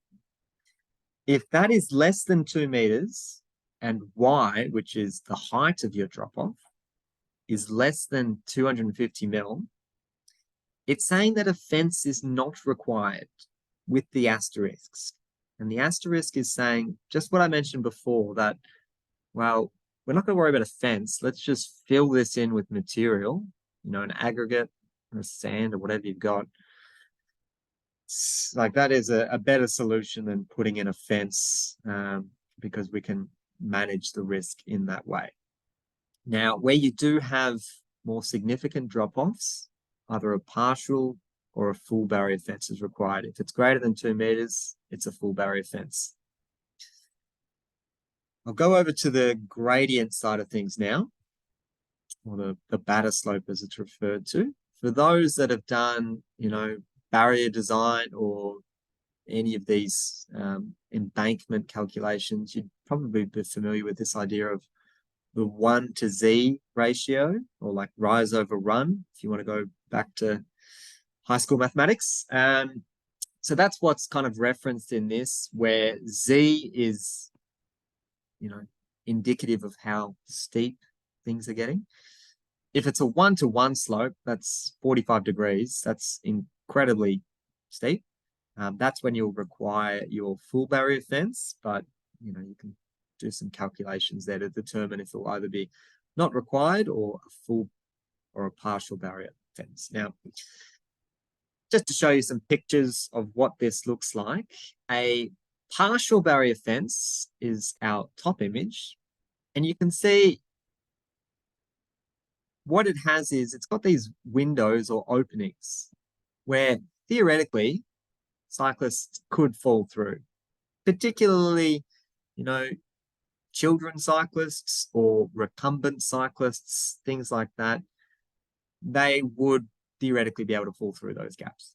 if that is less than 2 meters and Y, which is the height of your drop-off, is less than 250 mil, it's saying that a fence is not required with the asterisks. And the asterisk is saying just what I mentioned before, that, well, we're not going to worry about a fence. Let's just fill this in with material, you know, an aggregate or sand or whatever you've got. It's like that is a better solution than putting in a fence, because we can manage the risk in that way. Now, where you do have more significant drop-offs, either a partial or a full barrier fence is required. If it's greater than 2 meters, it's a full barrier fence. I'll go over to the gradient side of things now, or the batter slope as it's referred to. For those that have done, you know, barrier design or any of these embankment calculations, you'd probably be familiar with this idea of the 1:Z ratio, or like rise over run, if you want to go back to high school mathematics. So that's what's kind of referenced in this, where Z is, you know, indicative of how steep things are getting. If it's a 1-to-1 slope, that's 45 degrees. That's incredibly steep. That's when you'll require your full barrier fence, but, you know, you can do some calculations there to determine if it'll either be not required or a full or a partial barrier fence. Now, just to show you some pictures of what this looks like, a partial barrier fence is our top image, and you can see what it has is it's got these windows or openings where theoretically cyclists could fall through, particularly, you know, children cyclists or recumbent cyclists, things like that. They would theoretically be able to fall through those gaps.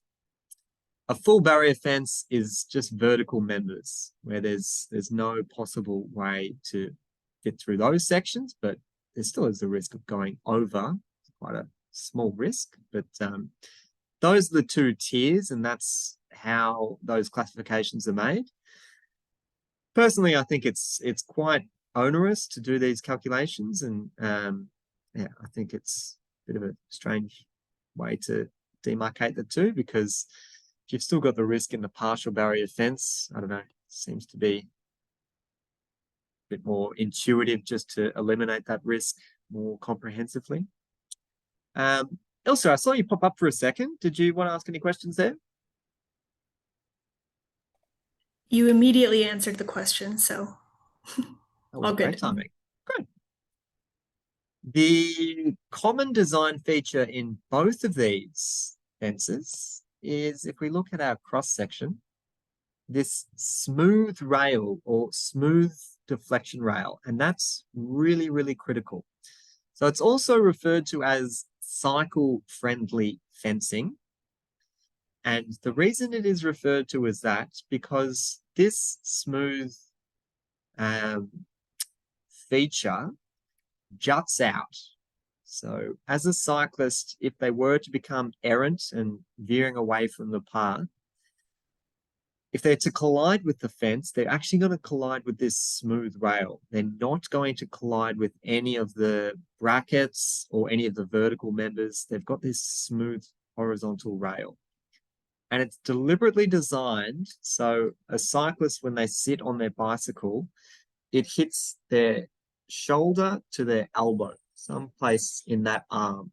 A full barrier fence is just vertical members where there's no possible way to fit through those sections, but there still is the risk of going over. It's quite a small risk, but those are the two tiers, and that's how those classifications are made. Personally, I think it's quite onerous to do these calculations, and yeah, I think it's a bit of a strange way to demarcate the two, because you've still got the risk in the partial barrier fence. I don't know, seems to be a bit more intuitive just to eliminate that risk more comprehensively. Elsa, I saw you pop up for a second. Did you want to ask any questions there? You immediately answered the question, so That was all great good. timing. Good. The common design feature in both of these fences is, if we look at our cross section, this smooth rail or smooth deflection rail, and that's really, really critical. So it's also referred to as cycle-friendly fencing. And the reason it is referred to as that, because this smooth feature juts out. So as a cyclist, if they were to become errant and veering away from the path, if they're to collide with the fence, they're actually going to collide with this smooth rail. They're not going to collide with any of the brackets or any of the vertical members. They've got this smooth horizontal rail. And it's deliberately designed so a cyclist, when they sit on their bicycle, it hits their shoulder to their elbow, someplace in that arm.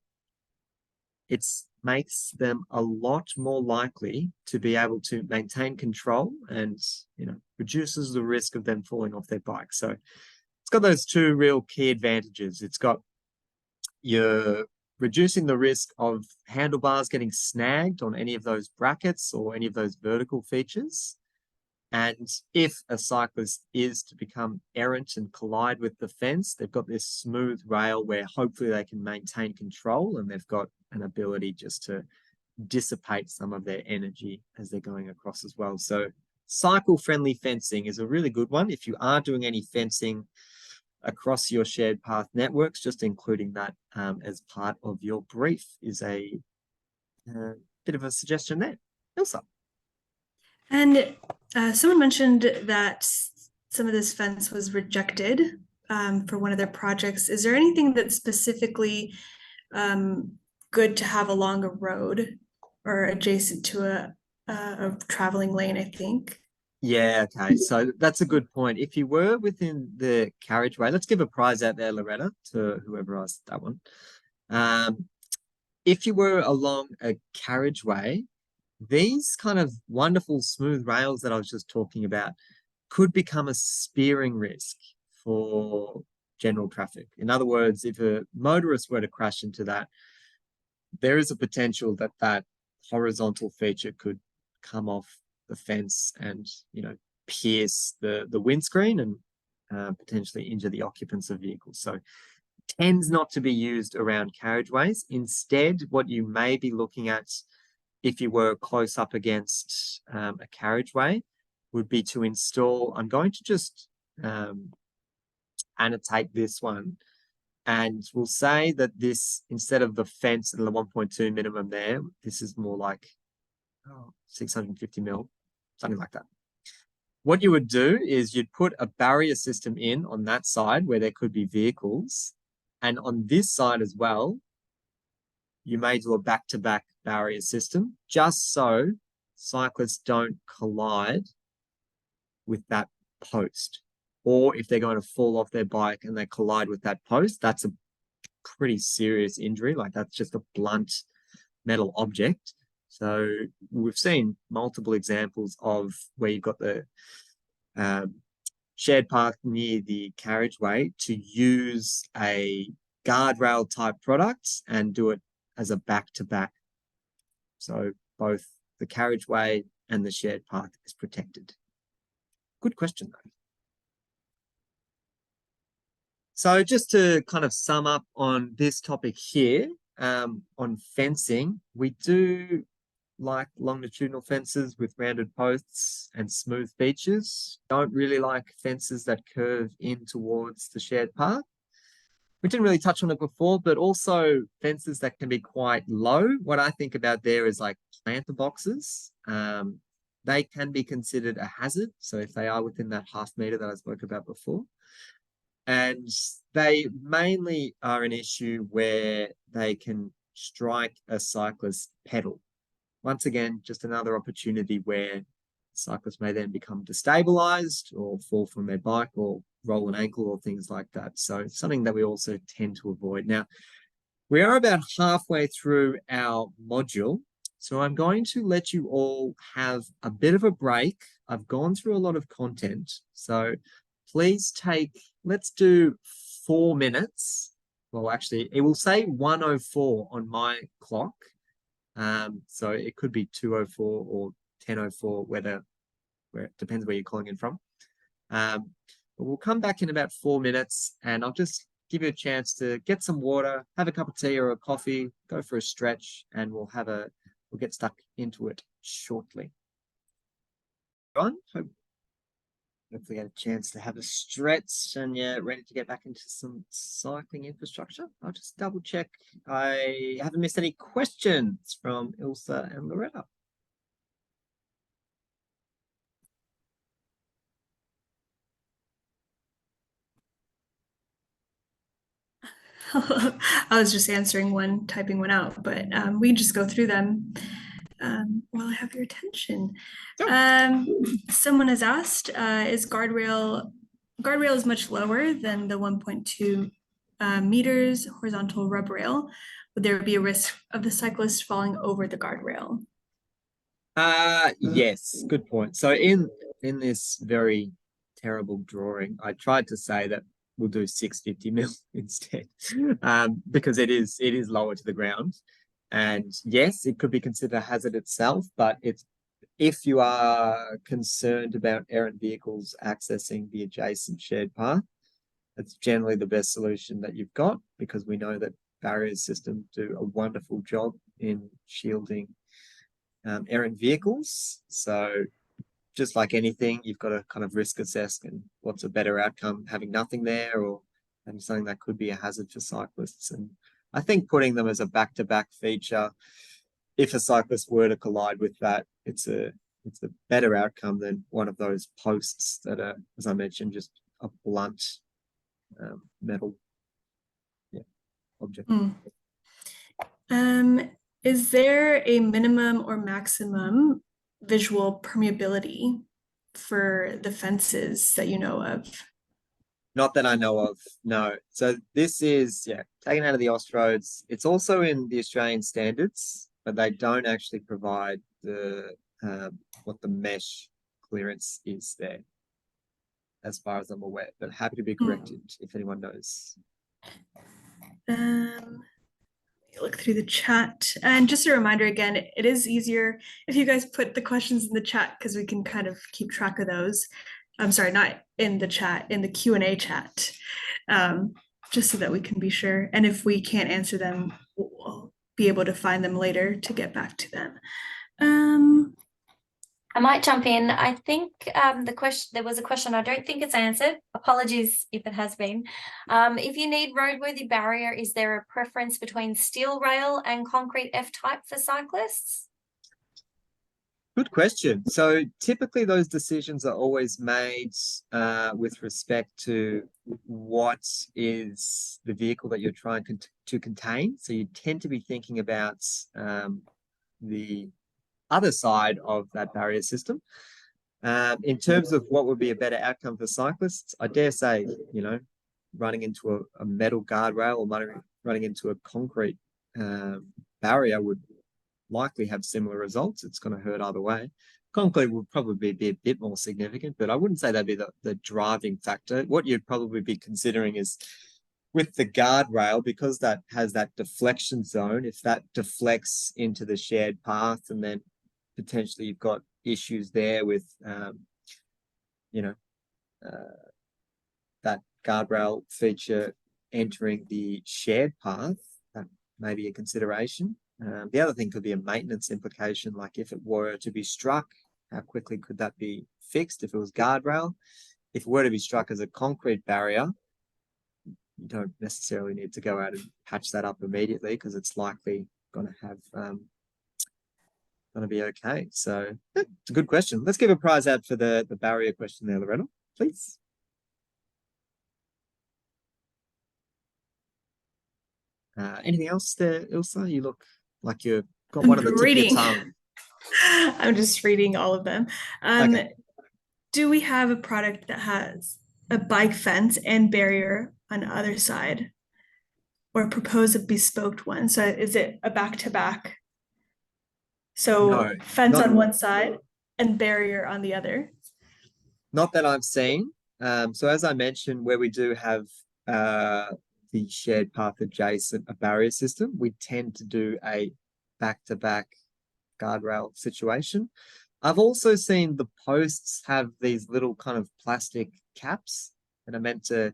It makes them a lot more likely to be able to maintain control and, you know, reduces the risk of them falling off their bike. So it's got those two real key advantages. It's got you're reducing the risk of handlebars getting snagged on any of those brackets or any of those vertical features. And if a cyclist is to become errant and collide with the fence, they've got this smooth rail where hopefully they can maintain control, and they've got an ability just to dissipate some of their energy as they're going across as well. So cycle-friendly fencing is a really good one. If you are doing any fencing across your shared path networks. Just including that as part of your brief is a bit of a suggestion there. Ilsa. And someone mentioned that some of this fence was rejected for one of their projects. Is there anything that's specifically good to have along a road or adjacent to a traveling lane, I think? Yeah, okay. So that's a good point. If you were within the carriageway, let's give a prize out there, Loretta, to whoever asked that one. If you were along a carriageway, these kind of wonderful smooth rails that I was just talking about could become a spearing risk for general traffic. In other words, if a motorist were to crash into that, there is a potential that that horizontal feature could come off the fence and, you know, pierce the windscreen and potentially injure the occupants of vehicles. So tends not to be used around carriageways. Instead, what you may be looking at if you were close up against a carriageway would be to install, I'm going to just annotate this one, and we'll say that this, instead of the fence and the 1.2 minimum there, this is more like 650 mil, something like that. What you would do is you'd put a barrier system in on that side where there could be vehicles, and on this side as well, you may do a back-to-back barrier system, just so cyclists don't collide with that post. Or if they're going to fall off their bike and they collide with that post, that's a pretty serious injury. Like, that's just a blunt metal object. So we've seen multiple examples of where you've got the shared path near the carriageway to use a guardrail type product and do it as a back-to-back. So both the carriageway and the shared path is protected. Good question, though. So just to kind of sum up on this topic here, on fencing, we do like longitudinal fences with rounded posts and smooth features. Don't really like fences that curve in towards the shared path. We didn't really touch on it before, but also fences that can be quite low. What I think about there is like planter boxes. They can be considered a hazard. So if they are within that half meter that I spoke about before, and they mainly are an issue where they can strike a cyclist's pedal. Once again, just another opportunity where cyclists may then become destabilized or fall from their bike or roll an ankle or things like that. So it's something that we also tend to avoid. Now, we are about halfway through our module, so I'm going to let you all have a bit of a break. I've gone through a lot of content, so please take, let's do 4 minutes. Well, actually, it will say 1:04 on my clock. So it could be 2:04 or 10:04, where it depends where you're calling in from. But we'll come back in about 4 minutes, and I'll just give you a chance to get some water, have a cup of tea or a coffee, go for a stretch, and we'll get stuck into it shortly. Hopefully get a chance to have a stretch and you're ready to get back into some cycling infrastructure. I'll just double check I haven't missed any questions from Ilsa and Loretta. I was just answering one, typing one out, but we can just go through them while I have your attention. Someone has asked, is guardrail is much lower than the 1.2 meters horizontal rub rail? Would there be a risk of the cyclist falling over the guardrail? Yes, good point. So in this very terrible drawing, I tried to say that we'll do 650 mil instead, because it is lower to the ground. And yes, it could be considered a hazard itself, but if you are concerned about errant vehicles accessing the adjacent shared path, that's generally the best solution that you've got, because we know that barrier systems do a wonderful job in shielding errant vehicles. So just like anything, you've got to kind of risk assess and what's a better outcome, having nothing there or and something that could be a hazard for cyclists. And I think putting them as a back-to-back feature, if a cyclist were to collide with that, it's a better outcome than one of those posts that are, as I mentioned, just a blunt metal object. Is there a minimum or maximum visual permeability for the fences that you know of? Not that I know of, no. So this is, taken out of the Austroads. It's also in the Australian standards, but they don't actually provide the what the mesh clearance is there, as far as I'm aware. But happy to be corrected if anyone knows. Look through the chat, and just a reminder again, it is easier if you guys put the questions in the chat because we can kind of keep track of those. I'm sorry, not in the chat, in the Q&A chat, just so that we can be sure. And if we can't answer them, we'll be able to find them later to get back to them. I might jump in. I think there was a question. I don't think it's answered. Apologies if it has been. If you need roadworthy barrier, is there a preference between steel rail and concrete F-type for cyclists? Good question. So typically those decisions are always made with respect to what is the vehicle that you're trying to contain. So you tend to be thinking about the other side of that barrier system. In terms of what would be a better outcome for cyclists, I dare say, running into a metal guardrail or running into a concrete barrier would likely have similar results. It's going to hurt either way. Concrete would probably be a bit more significant, but I wouldn't say that'd be the driving factor. What you'd probably be considering is with the guardrail, because that has that deflection zone, if that deflects into the shared path, and then potentially you've got issues there with, that guardrail feature entering the shared path, that may be a consideration. The other thing could be a maintenance implication, like if it were to be struck, how quickly could that be fixed if it was guardrail? If it were to be struck as a concrete barrier, you don't necessarily need to go out and patch that up immediately because it's likely going to have going to be okay. So it's a good question. Let's give a prize out for the barrier question there, Loretta, please. Anything else there, Ilsa? You look like you've got one on the tip of your tongue. I'm just reading all of them. Okay. Do we have a product that has a bike fence and barrier on the other side, or propose a bespoke one? So is it a back-to-back? So No, fence on one side and barrier on the other? Not that I've seen. So as I mentioned, where we do have the shared path adjacent a barrier system, we tend to do a back-to-back guardrail situation. I've also seen the posts have these little kind of plastic caps that are meant to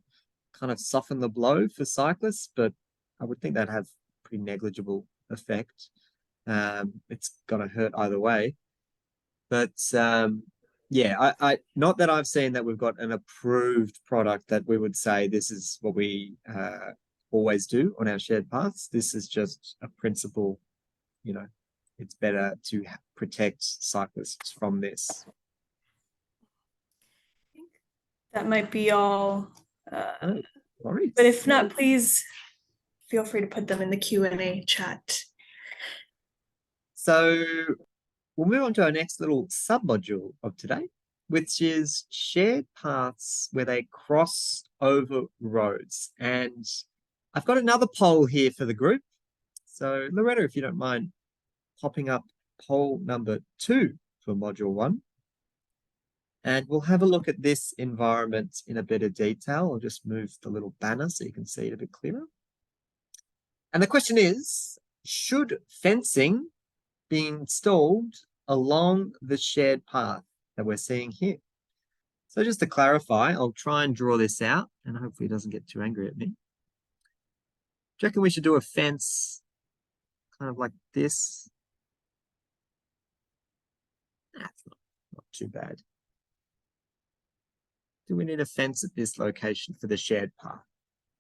kind of soften the blow for cyclists, but I would think that'd have pretty negligible effect. It's going to hurt either way. But yeah, I not that I've seen that we've got an approved product that we would say this is what we always do on our shared paths. This is just a principle, it's better to protect cyclists from this. That might be all. Sorry. But if not, please feel free to put them in the Q&A chat. So we'll move on to our next little sub-module of today, which is shared paths where they cross over roads. And I've got another poll here for the group. So Loretta, if you don't mind popping up poll number 2 for module 1. And we'll have a look at this environment in a bit of detail. I'll just move the little banner so you can see it a bit clearer. And the question is, should fencing be installed along the shared path that we're seeing here? So just to clarify, I'll try and draw this out and hopefully it doesn't get too angry at me. Do you reckon we should do a fence kind of like this? That's not too bad. Do we need a fence at this location for the shared path?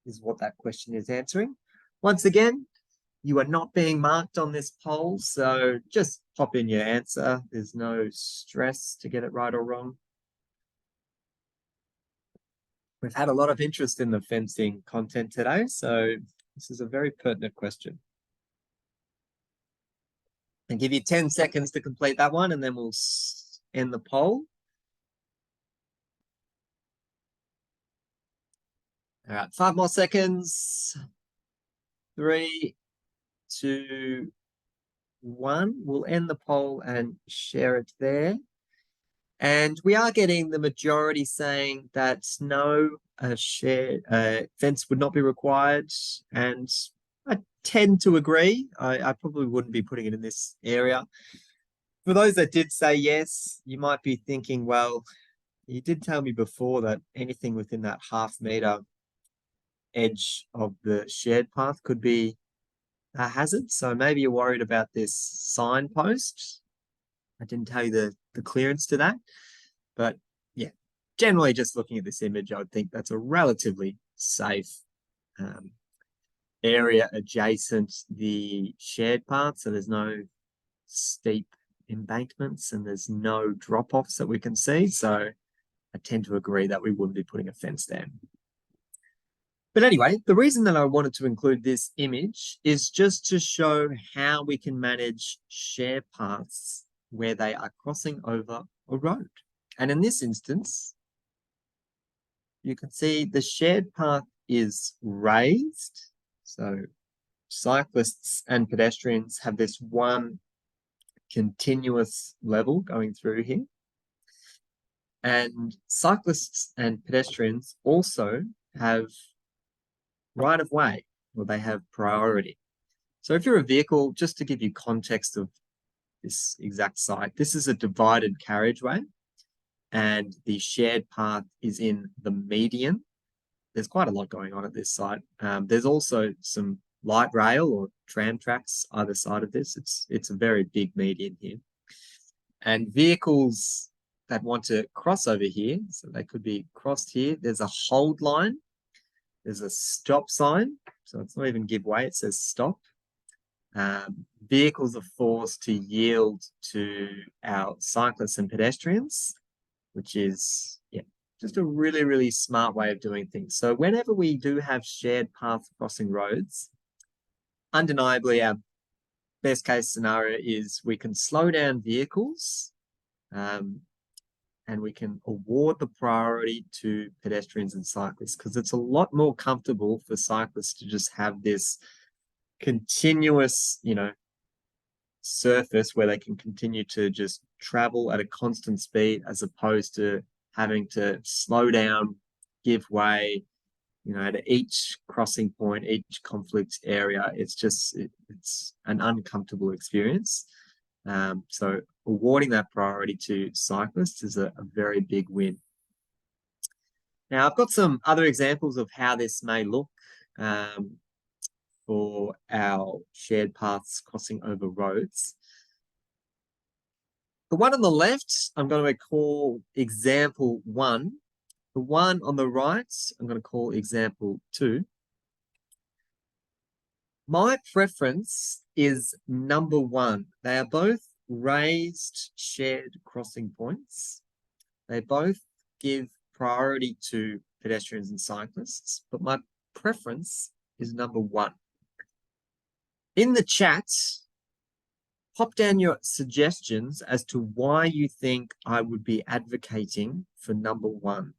is what that question is answering. Once again, you are not being marked on this poll, so just pop in your answer. There's no stress to get it right or wrong. We've had a lot of interest in the fencing content today, so this is a very pertinent question. I'll give you 10 seconds to complete that one, and then we'll end the poll. All right, 5 more seconds. 3, 2, 1. We'll end the poll and share it there. And we are getting the majority saying that no fence would not be required. And I tend to agree. I probably wouldn't be putting it in this area. For those that did say yes, you might be thinking, well, you did tell me before that anything within that half-meter edge of the shared path could be a hazard. So maybe you're worried about this signpost. I didn't tell you the clearance to that. But yeah, generally just looking at this image, I would think that's a relatively safe area adjacent the shared path. So there's no steep embankments and there's no drop-offs that we can see. So I tend to agree that we wouldn't be putting a fence there. But anyway, the reason that I wanted to include this image is just to show how we can manage share paths where they are crossing over a road. And in this instance, you can see the shared path is raised. So cyclists and pedestrians have this one continuous level going through here. And cyclists and pedestrians also have right of way, or they have priority. So if you're a vehicle, just to give you context of this exact site, this is a divided carriageway and the shared path is in the median. There's quite a lot going on at this site. There's also some light rail or tram tracks either side of this. It's a very big median here. And vehicles that want to cross over here, so they could be crossed here. There's a hold line. There's a stop sign. So it's not even give way, it says stop. Vehicles are forced to yield to our cyclists and pedestrians, which is just a really, really smart way of doing things. So whenever we do have shared path crossing roads, undeniably our best case scenario is we can slow down vehicles and we can award the priority to pedestrians and cyclists, because it's a lot more comfortable for cyclists to just have this continuous, surface where they can continue to just travel at a constant speed, as opposed to having to slow down, give way, at each crossing point, each conflict area. It's an uncomfortable experience. So awarding that priority to cyclists is a very big win. Now, I've got some other examples of how this may look for our shared paths crossing over roads. The one on the left, I'm going to call example 1. The one on the right, I'm going to call example 2. My preference is number 1. They are both raised shared crossing points. They both give priority to pedestrians and cyclists, but my preference is number 1. In the chat, pop down your suggestions as to why you think I would be advocating for number 1.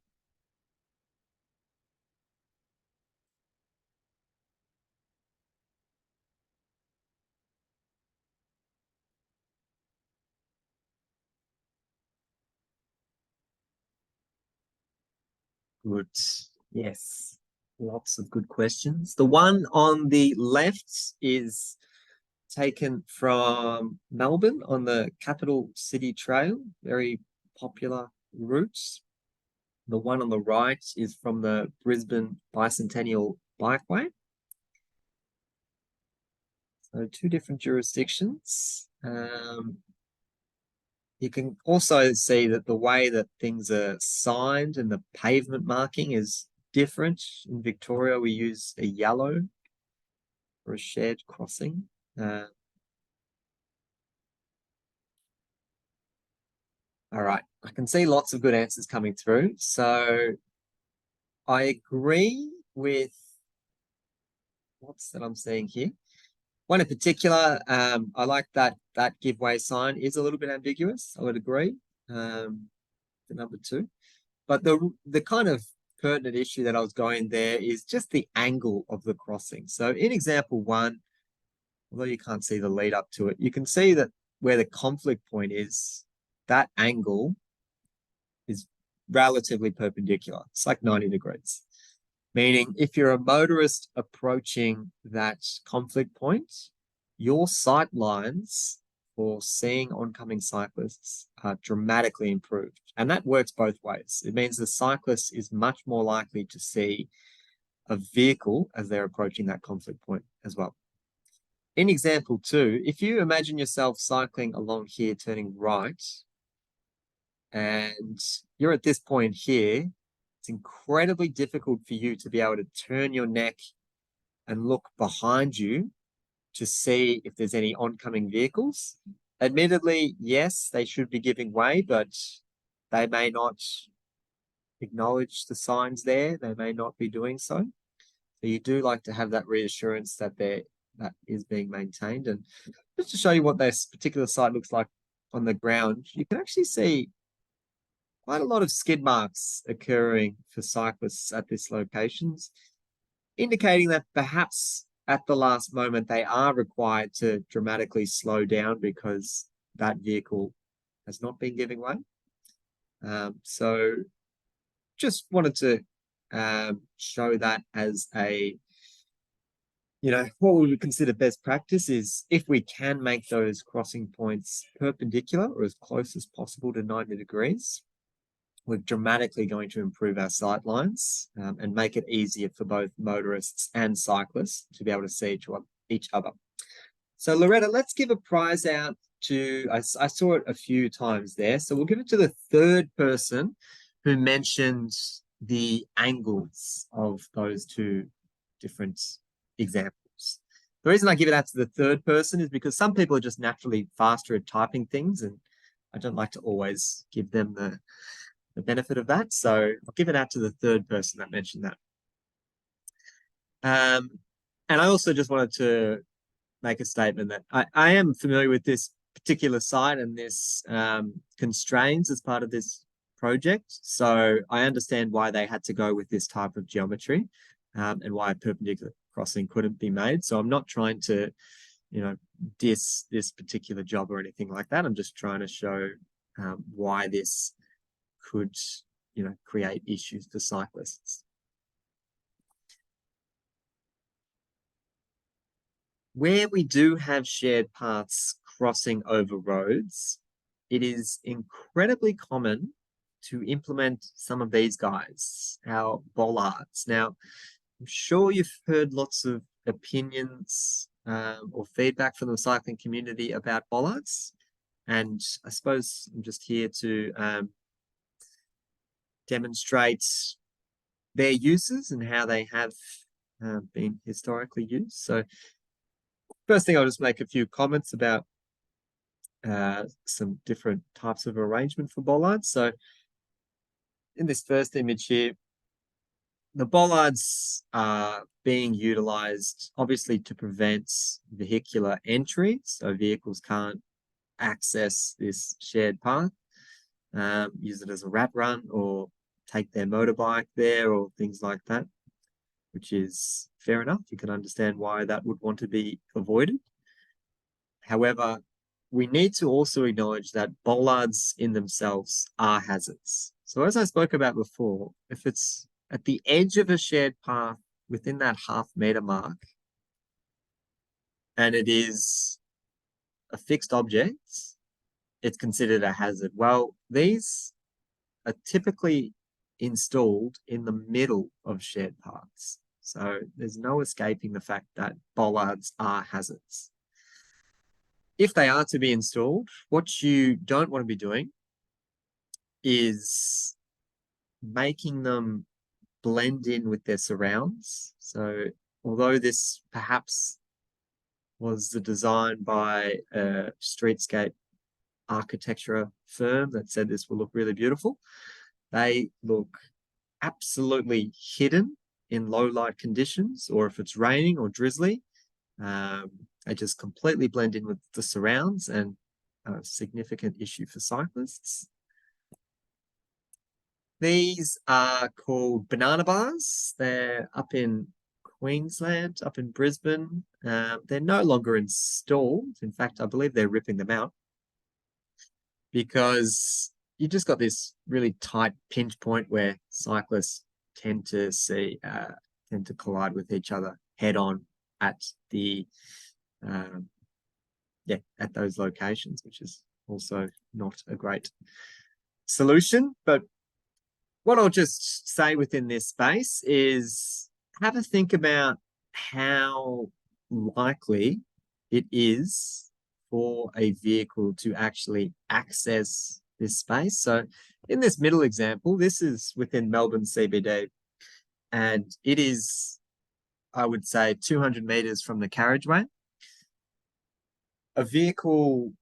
Good. Yes. Lots of good questions. The one on the left is taken from Melbourne on the Capital City Trail, very popular route. The one on the right is from the Brisbane Bicentennial Bikeway. So 2 different jurisdictions. You can also see that the way that things are signed and the pavement marking is different. In Victoria, we use a yellow for a shared crossing. All right, I can see lots of good answers coming through. So I agree with what's that I'm seeing here. One in particular, I like that give way sign is a little bit ambiguous. I would agree. The number 2, but the kind of pertinent issue that I was going there is just the angle of the crossing. So in example 1, although you can't see the lead up to it, you can see that where the conflict point is, that angle is relatively perpendicular. It's like 90 degrees. Meaning if you're a motorist approaching that conflict point, your sight lines for seeing oncoming cyclists are dramatically improved. And that works both ways. It means the cyclist is much more likely to see a vehicle as they're approaching that conflict point as well. In example 2, if you imagine yourself cycling along here, turning right, and you're at this point here, it's incredibly difficult for you to be able to turn your neck and look behind you to see if there's any oncoming vehicles. Admittedly, yes, they should be giving way, but they may not acknowledge the signs there. They may not be doing so. So you do like to have that reassurance that that is being maintained. And just to show you what this particular site looks like on the ground, you can actually see quite a lot of skid marks occurring for cyclists at this locations, indicating that perhaps at the last moment they are required to dramatically slow down because that vehicle has not been giving way. So just wanted to show that as a, what we would consider best practice is if we can make those crossing points perpendicular or as close as possible to 90 degrees, we're dramatically going to improve our sight lines and make it easier for both motorists and cyclists to be able to see each other. So Loretta, let's give a prize out to, I saw it a few times there, so we'll give it to the 3rd person who mentioned the angles of those 2 different examples. The reason I give it out to the 3rd person is because some people are just naturally faster at typing things, and I don't like to always give them the benefit of that. So I'll give it out to the 3rd person that mentioned that. And I also just wanted to make a statement that I am familiar with this particular site and this constraints as part of this project. So I understand why they had to go with this type of geometry and why a perpendicular crossing couldn't be made. So I'm not trying to, diss this particular job or anything like that. I'm just trying to show why this could, create issues for cyclists. Where we do have shared paths crossing over roads, it is incredibly common to implement some of these guys, our bollards. Now, I'm sure you've heard lots of opinions or feedback from the cycling community about bollards. And I suppose I'm just here to demonstrate their uses and how they have been historically used. So first thing, I'll just make a few comments about some different types of arrangement for bollards. So in this first image here, the bollards are being utilized obviously to prevent vehicular entry, so vehicles can't access this shared path, use it as a rat run or take their motorbike there or things like that, which is fair enough. You can understand why that would want to be avoided. However, we need to also acknowledge that bollards in themselves are hazards. So as I spoke about before, if it's at the edge of a shared path within that half-meter mark, and it is a fixed object, it's considered a hazard. Well, these are typically installed in the middle of shared paths. So there's no escaping the fact that bollards are hazards. If they are to be installed, what you don't want to be doing is making them blend in with their surrounds. So although this perhaps was the design by a streetscape architecture firm that said this will look really beautiful, they look absolutely hidden in low light conditions, or if it's raining or drizzly, they just completely blend in with the surrounds, and a significant issue for cyclists. These are called banana bars. They're up in Queensland, up in Brisbane. They're no longer installed. In fact, I believe they're ripping them out because you just got this really tight pinch point where cyclists tend to collide with each other head on at the at those locations, which is also not a great solution. But what I'll just say within this space is have a think about how likely it is for a vehicle to actually access this space. So in this middle example, this is within Melbourne CBD, and it is, I would say, 200 meters from the carriageway. A vehicle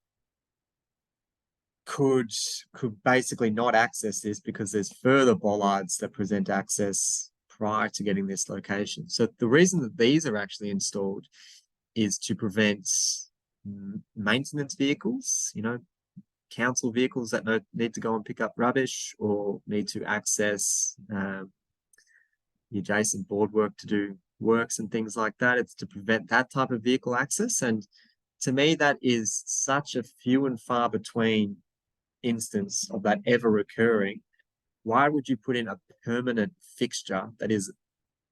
could basically not access this because there's further bollards that present access prior to getting this location. So the reason that these are actually installed is to prevent maintenance vehicles, council vehicles that need to go and pick up rubbish or need to access the adjacent boardwork to do works and things like that. It's to prevent that type of vehicle access. And to me, that is such a few and far between instance of that ever occurring. Why would you put in a permanent fixture that is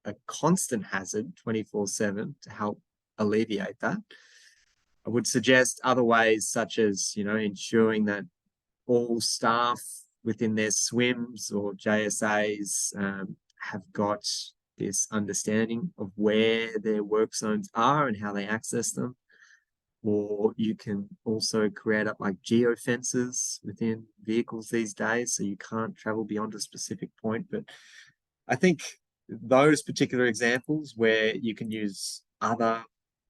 a constant hazard 24/7 to help alleviate that? I would suggest other ways, such as, ensuring that all staff within their swims or JSAs have got this understanding of where their work zones are and how they access them. Or you can also create up like geofences within vehicles these days, so you can't travel beyond a specific point. But I think those particular examples where you can use other,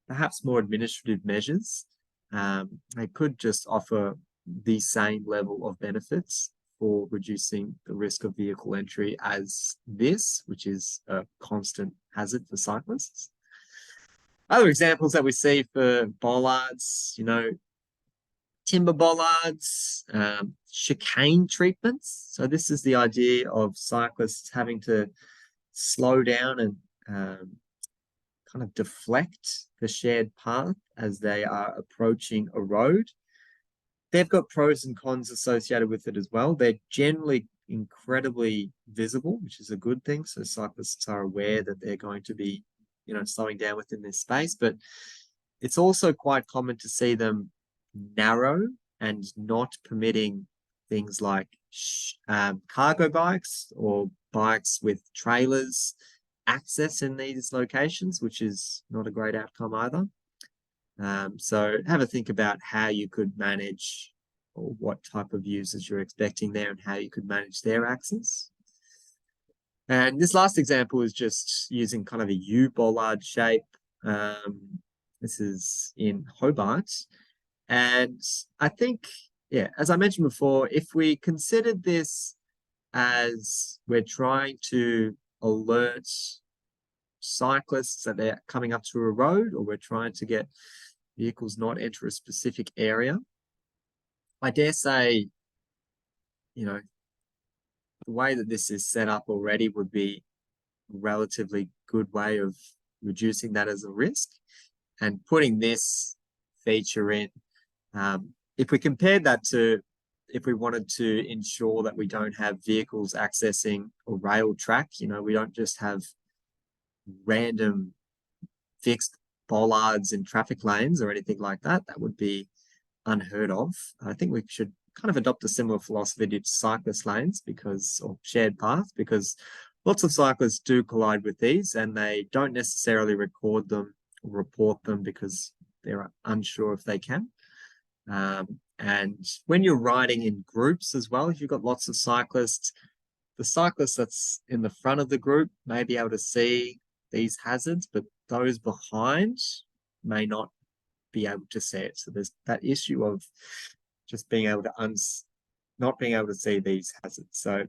perhaps more administrative measures, they could just offer the same level of benefits for reducing the risk of vehicle entry as this, which is a constant hazard for cyclists. Other examples that we see for bollards, timber bollards, chicane treatments. So this is the idea of cyclists having to slow down and kind of deflect the shared path as they are approaching a road. They've got pros and cons associated with it as well. They're generally incredibly visible, which is a good thing. So cyclists are aware that they're going to be slowing down within this space, but it's also quite common to see them narrow and not permitting things like cargo bikes or bikes with trailers access in these locations, which is not a great outcome either. So have a think about how you could manage, or what type of users you're expecting there and how you could manage their access. And this last example is just using kind of a U bollard shape. This is in Hobart. And I think, as I mentioned before, if we considered this as we're trying to alert cyclists that they're coming up to a road, or we're trying to get vehicles not enter a specific area, I dare say, the way that this is set up already would be a relatively good way of reducing that as a risk. And putting this feature in, if we compared that to if we wanted to ensure that we don't have vehicles accessing a rail track, we don't just have random fixed bollards in traffic lanes or anything like that, that would be unheard of. I think we should kind of adopt a similar philosophy to cyclist lanes or shared paths, because lots of cyclists do collide with these and they don't necessarily record them or report them because they're unsure if they can. And when you're riding in groups as well, if you've got lots of cyclists, the cyclist that's in the front of the group may be able to see these hazards, but those behind may not be able to see it. So there's that issue of just being able to not being able to see these hazards. So,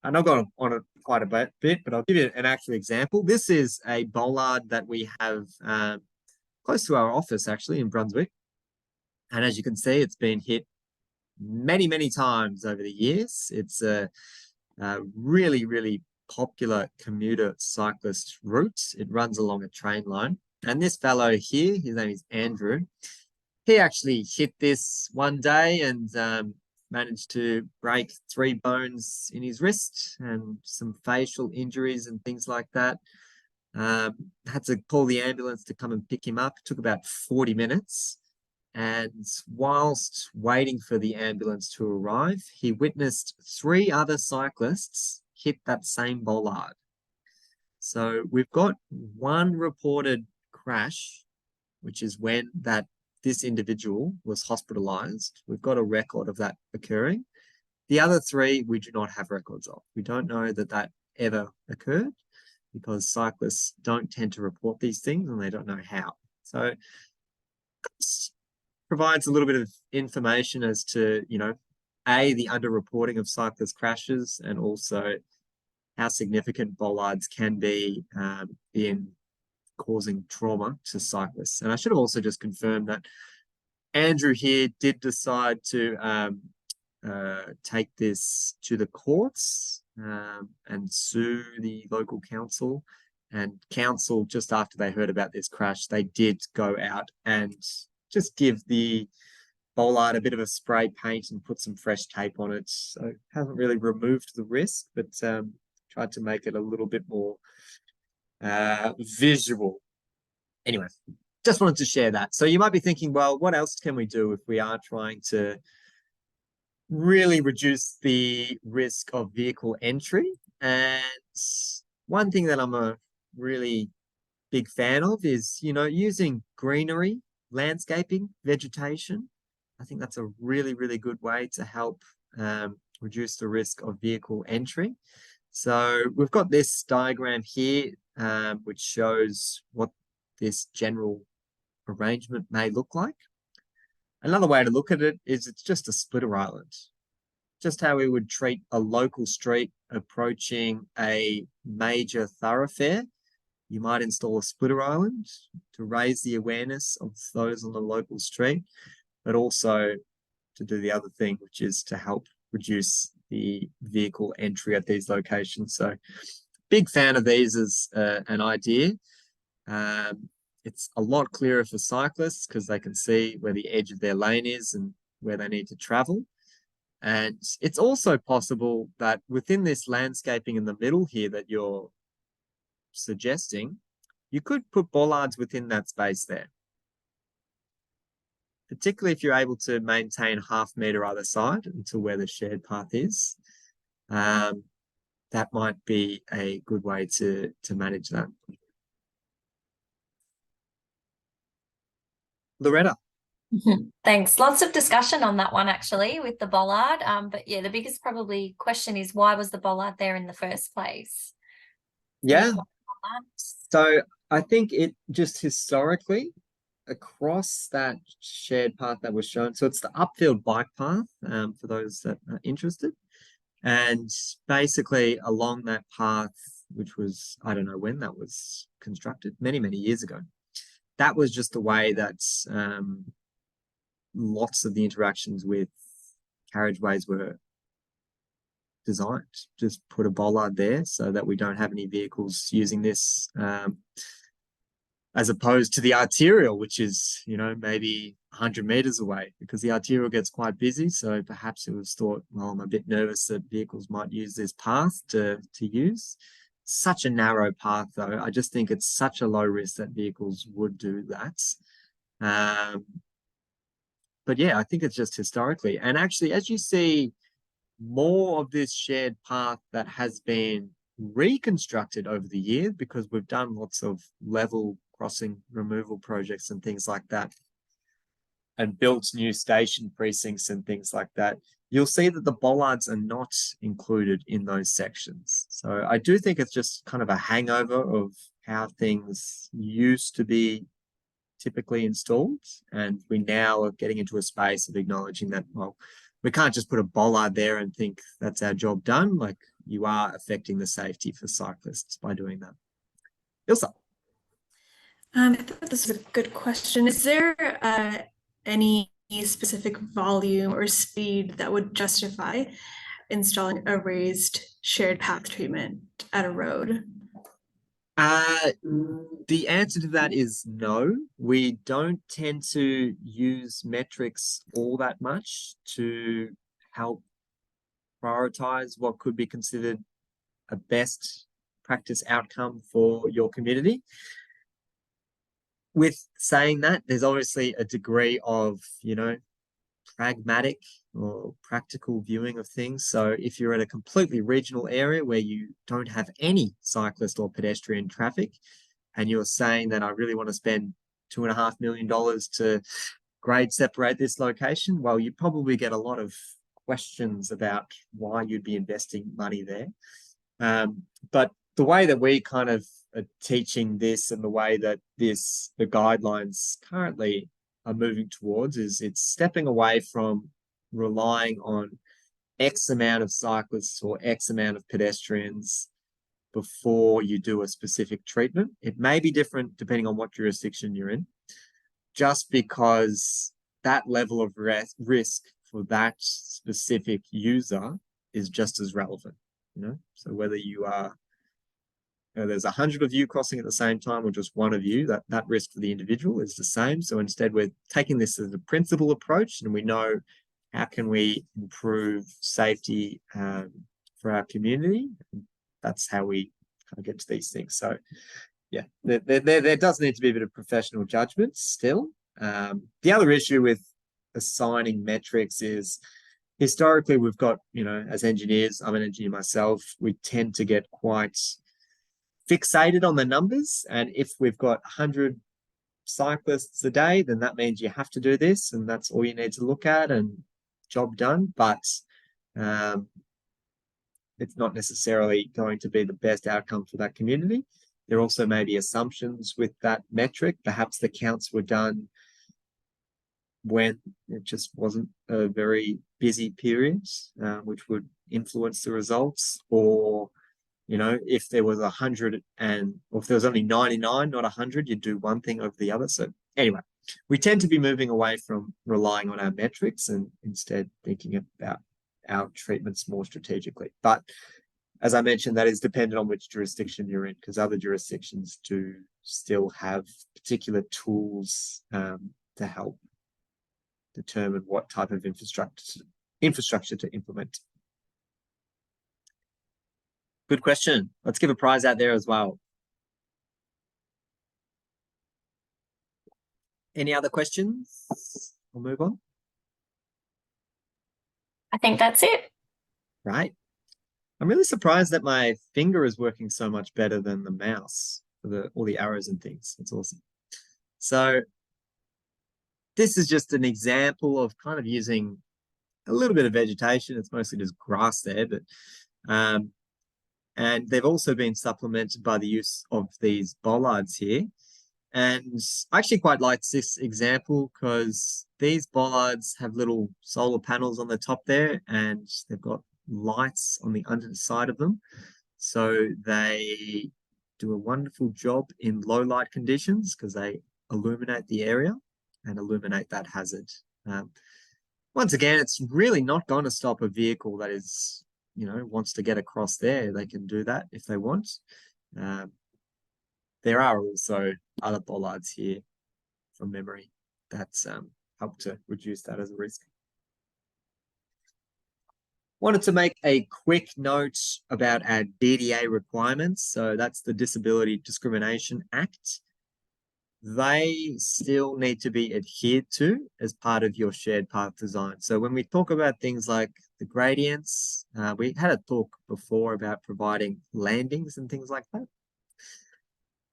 and I've gone on it quite a bit, but I'll give you an actual example. This is a bollard that we have close to our office, actually, in Brunswick. And as you can see, it's been hit many, many times over the years. It's a really, really popular commuter cyclist route. It runs along a train line. And this fellow here, his name is Andrew, he actually hit this one day and managed to break 3 bones in his wrist and some facial injuries and things like that. Had to call the ambulance to come and pick him up. It took about 40 minutes. And whilst waiting for the ambulance to arrive, he witnessed 3 other cyclists hit that same bollard. So we've got 1 reported crash, which is when this individual was hospitalized. We've got a record of that occurring. The other 3, we do not have records of. We don't know that ever occurred because cyclists don't tend to report these things and they don't know how. So provides a little bit of information as to, the underreporting of cyclist crashes and also how significant bollards can be in causing trauma to cyclists. And I should have also just confirmed that Andrew here did decide to take this to the courts and sue the local council. And council, just after they heard about this crash, they did go out and just give the bollard a bit of a spray paint and put some fresh tape on it. So haven't really removed the risk, but tried to make it a little bit more visual. Anyway, just wanted to share that. So you might be thinking, well, what else can we do if we are trying to really reduce the risk of vehicle entry? And one thing that I'm a really big fan of is, using greenery, landscaping, vegetation. I think that's a really, really good way to help reduce the risk of vehicle entry. So we've got this diagram here, which shows what this general arrangement may look like. Another way to look at it is it's just a splitter island. Just how we would treat a local street approaching a major thoroughfare. You might install a splitter island to raise the awareness of those on the local street, but also to do the other thing, which is to help reduce the vehicle entry at these locations. So big fan of these as an idea. It's a lot clearer for cyclists because they can see where the edge of their lane is and where they need to travel. And it's also possible that within this landscaping in the middle here that you're suggesting, you could put bollards within that space there. Particularly if you're able to maintain 0.5 meter either side until where the shared path is. That might be a good way to manage that. Loretta. Thanks. Lots of discussion on that one actually with the bollard. But yeah, the biggest probably question is why was the bollard there in the first place? Yeah. So I think it just historically across that shared path that was shown. So it's the upfield bike path for those that are interested. And basically along that path, which was, I don't know when that was constructed, many, many years ago. That was just the way that lots of the interactions with carriageways were designed. Just put a bollard there so that we don't have any vehicles using this as opposed to the arterial, which is, maybe 100 meters away, because the arterial gets quite busy. So perhaps it was thought, well, I'm a bit nervous that vehicles might use this path to use. Such a narrow path, though. I just think it's such a low risk that vehicles would do that. But yeah, I think it's just historically. And actually, as you see more of this shared path that has been reconstructed over the years, because we've done lots of level crossing removal projects and things like that, and built new station precincts and things like that, you'll see that the bollards are not included in those sections. So I do think it's just kind of a hangover of how things used to be typically installed. And we now are getting into a space of acknowledging that, well, we can't just put a bollard there and think that's our job done. Like, you are affecting the safety for cyclists by doing that. Ilsa. I thought this was a good question. Is there any specific volume or speed that would justify installing a raised shared path treatment at a road? The answer to that is no. We don't tend to use metrics all that much to help prioritize what could be considered a best practice outcome for your community. With saying that, there's obviously a degree of, pragmatic or practical viewing of things. So if you're in a completely regional area where you don't have any cyclist or pedestrian traffic, and you're saying that I really want to spend $2.5 million to grade separate this location, well, you probably get a lot of questions about why you'd be investing money there. But the way that we kind of are teaching this and the way that the guidelines currently are moving towards is it's stepping away from relying on X amount of cyclists or X amount of pedestrians before you do a specific treatment. It may be different depending on what jurisdiction you're in, just because that level of risk for that specific user is just as relevant, So whether you are, there's 100 of you crossing at the same time or just one of you, that risk for the individual is the same. So instead, we're taking this as a principal approach, and we know how can we improve safety for our community. That's how we kind of get to these things. So yeah, there does need to be a bit of professional judgment still. The other issue with assigning metrics is historically we've got, as engineers, I'm an engineer myself, we tend to get quite fixated on the numbers. And if we've got 100 cyclists a day, then that means you have to do this, and that's all you need to look at, and job done. But it's not necessarily going to be the best outcome for that community. There also may be assumptions with that metric. Perhaps the counts were done when it just wasn't a very busy period, which would influence the results. Or, if there was 100 or if there was only 99, not 100, you'd do one thing over the other. So anyway, we tend to be moving away from relying on our metrics and instead thinking about our treatments more strategically. But as I mentioned, that is dependent on which jurisdiction you're in, because other jurisdictions do still have particular tools to help determine what type of infrastructure to implement. Good question. Let's give a prize out there as well. Any other questions? We'll move on. I think that's it. Right. I'm really surprised that my finger is working so much better than the mouse for all the arrows and things. It's awesome. So this is just an example of kind of using a little bit of vegetation. It's mostly just grass there, but and they've also been supplemented by the use of these bollards here. And I actually quite like this example because these bollards have little solar panels on the top there, and they've got lights on the underside of them. So they do a wonderful job in low light conditions because they illuminate the area and illuminate that hazard. Once again, it's really not going to stop a vehicle that is, wants to get across there. They can do that if they want. There are also other bollards here from memory that's help to reduce that as a risk. Wanted to make a quick note about our DDA requirements. So that's the Disability Discrimination Act. They still need to be adhered to as part of your shared path design. So when we talk about things like the gradients, we had a talk before about providing landings and things like that.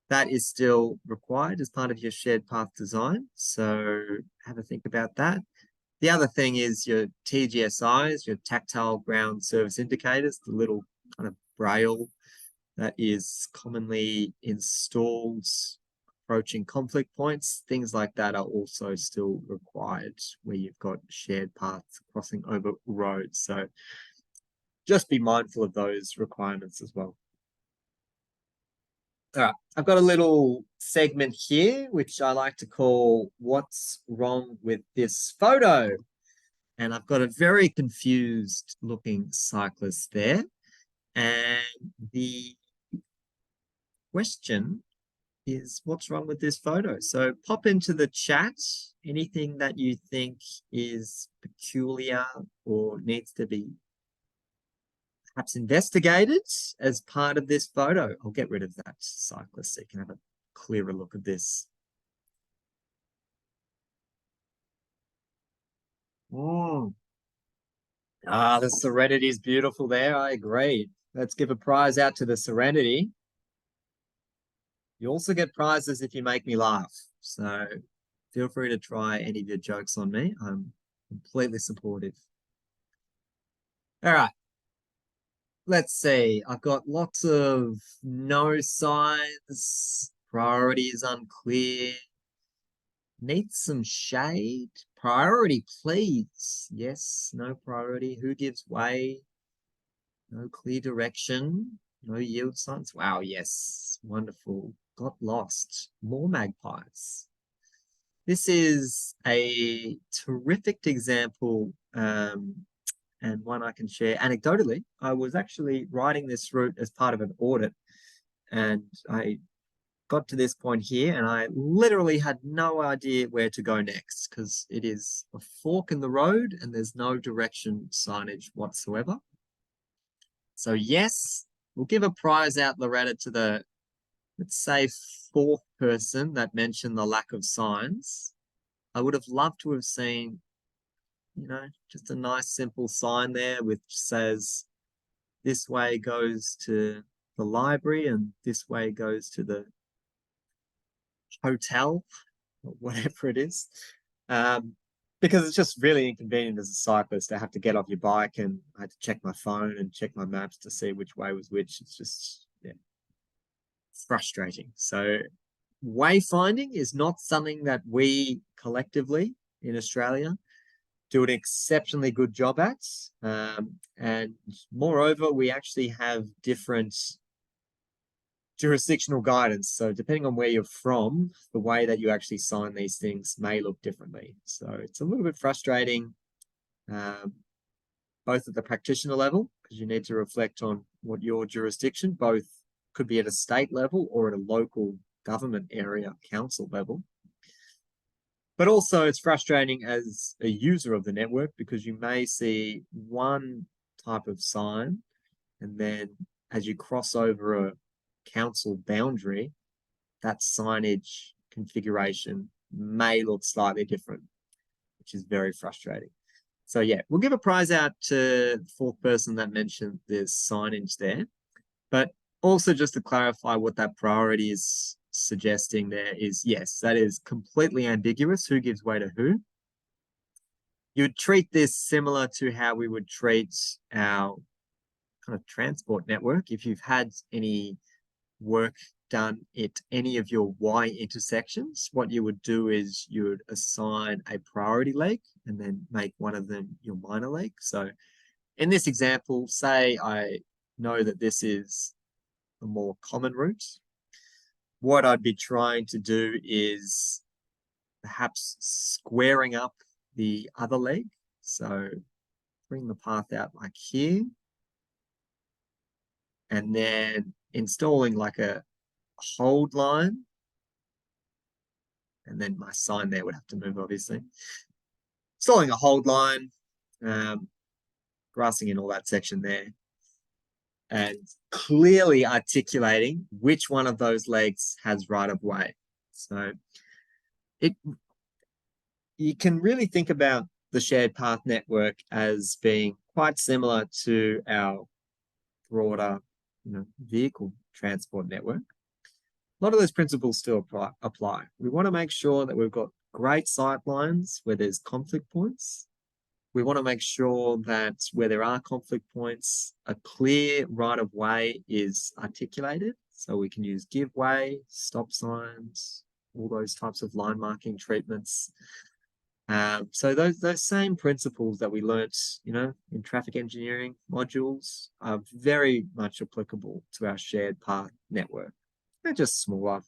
that is still required as part of your shared path design. So have a think about that. The other thing is your TGSIs, your tactile ground service indicators, the little kind of braille that is commonly installed approaching conflict points. Things like that are also still required where you've got shared paths crossing over roads. So just be mindful of those requirements as well. All right, I've got a little segment here, which I like to call What's Wrong with This Photo? And I've got a very confused looking cyclist there. And the question is, what's wrong with this photo? So pop into the chat anything that you think is peculiar or needs to be perhaps investigated as part of this photo. I'll get rid of that cyclist so you can have a clearer look at this. The Serenity is beautiful there. I agree. Let's give a prize out to the Serenity. You also get prizes if you make me laugh. So feel free to try any of your jokes on me. I'm completely supportive. All right. Let's see. I've got lots of no signs. Priority is unclear. Needs some shade. Priority, please. Yes, no priority. Who gives way? No clear direction. No yield signs. Wow, yes. Wonderful. Got lost. More magpies. This is a terrific example and one I can share anecdotally. I was actually riding this route as part of an audit, and I got to this point here and I literally had no idea where to go next because it is a fork in the road and there's no direction signage whatsoever. So yes, we'll give a prize out, Loretta, to the, let's say, fourth person that mentioned the lack of signs. I would have loved to have seen, you know, just a nice simple sign there which says this way goes to the library and this way goes to the hotel or whatever it is. Because it's just really inconvenient as a cyclist to have to get off your bike and I had to check my phone and check my maps to see which way was which. It's just, yeah, frustrating. So wayfinding is not something that we collectively in Australia do an exceptionally good job at. And moreover, we actually have different jurisdictional guidance. So depending on where you're from, the way that you actually sign these things may look differently. So it's a little bit frustrating, both at the practitioner level, because you need to reflect on what your jurisdiction, both could be at a state level or at a local government area council level. But also it's frustrating as a user of the network because you may see one type of sign and then as you cross over a council boundary, that signage configuration may look slightly different, which is very frustrating. So yeah, we'll give a prize out to the fourth person that mentioned this signage there. But also just to clarify what that priority is suggesting there is, yes, that is completely ambiguous. Who gives way to who? You would treat this similar to how we would treat our kind of transport network. If you've had any work done at any of your Y intersections, what you would do is you would assign a priority leg and then make one of them your minor leg. So in this example, say I know that this is a more common route. What I'd be trying to do is perhaps squaring up the other leg. So bring the path out like here. And then installing like a hold line. And then my sign there would have to move, obviously. Installing a hold line, grassing in all that section there. And clearly articulating which one of those legs has right of way. So you can really think about the shared path network as being quite similar to our broader, vehicle transport network. a lot of those principles still apply. We want to make sure that we've got great sight lines where there's conflict points. We want to make sure that where there are conflict points, a clear right of way is articulated. So we can use give way, stop signs, all those types of line marking treatments. So those same principles that we learnt, in traffic engineering modules are very much applicable to our shared path network. They're just smaller.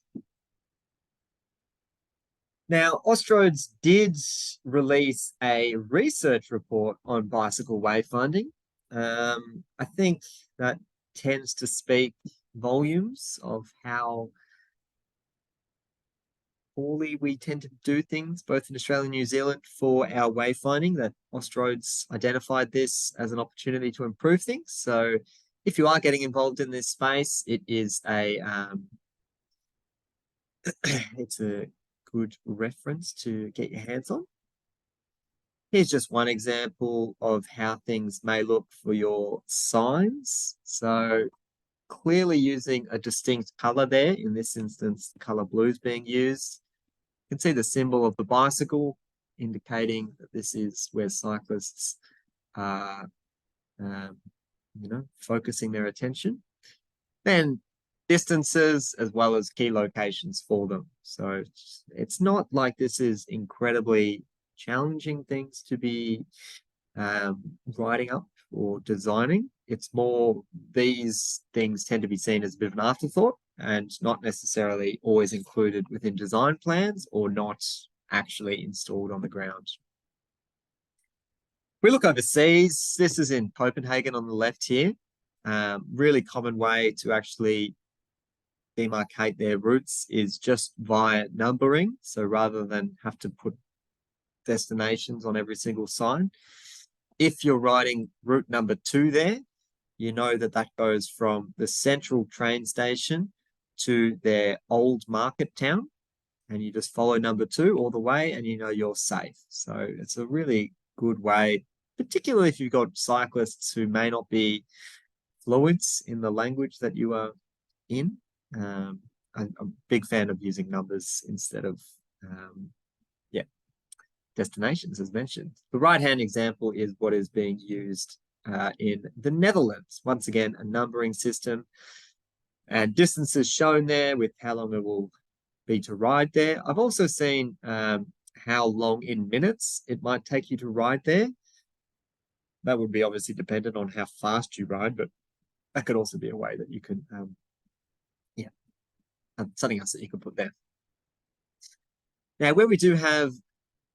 Now, Austroads did release a research report on bicycle wayfinding. I think that tends to speak volumes of how poorly we tend to do things, both in Australia and New Zealand, for our wayfinding, that Austroads identified this as an opportunity to improve things. So if you are getting involved in this space, it is it's a good reference to get your hands on. Here's just one example of how things may look for your signs. So clearly using a distinct color there. In this instance, the color blue is being used. You can see the symbol of the bicycle indicating that this is where cyclists are, focusing their attention. Then distances as well as key locations for them. So it's not like this is incredibly challenging things to be writing up or designing. It's more these things tend to be seen as a bit of an afterthought and not necessarily always included within design plans or not actually installed on the ground. We look overseas. This is in Copenhagen on the left here. Really common way to actually demarcate their routes is just via numbering. So rather than have to put destinations on every single sign, if you're writing route number 2 there, you know that that goes from the central train station to their old market town, and you just follow number 2 all the way and you know you're safe. So it's a really good way, particularly if you've got cyclists who may not be fluent in the language that you are in. I'm a big fan of using numbers instead of destinations, as mentioned. The right-hand example is what is being used in the Netherlands. Once again, a numbering system and distances shown there with how long it will be to ride there. I've also seen how long in minutes it might take you to ride there. That would be obviously dependent on how fast you ride, but that could also be a way that you can, something else that you could put there. Now, where we do have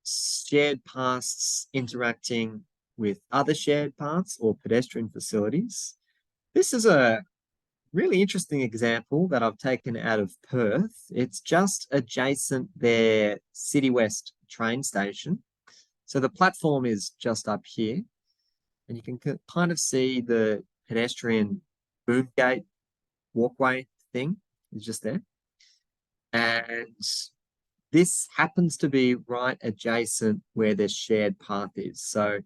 shared paths interacting with other shared paths or pedestrian facilities, this is a really interesting example that I've taken out of Perth. It's just adjacent their City West train station. So the platform is just up here, and you can kind of see the pedestrian boom gate walkway thing is just there. And this happens to be right adjacent where their shared path is. So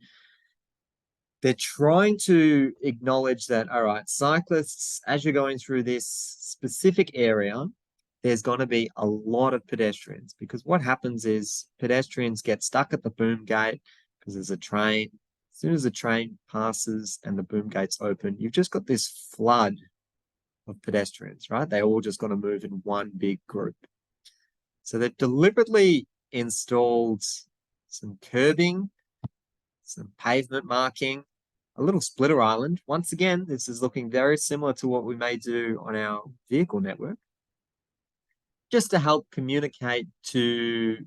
they're trying to acknowledge that, all right, cyclists, as you're going through this specific area, there's going to be a lot of pedestrians, because what happens is pedestrians get stuck at the boom gate because there's a train. As soon as the train passes and the boom gates open, you've just got this flood of pedestrians, right? They all just got to move in one big group. So they've deliberately installed some curbing, some pavement marking, a little splitter island. Once again, this is looking very similar to what we may do on our vehicle network, just to help communicate to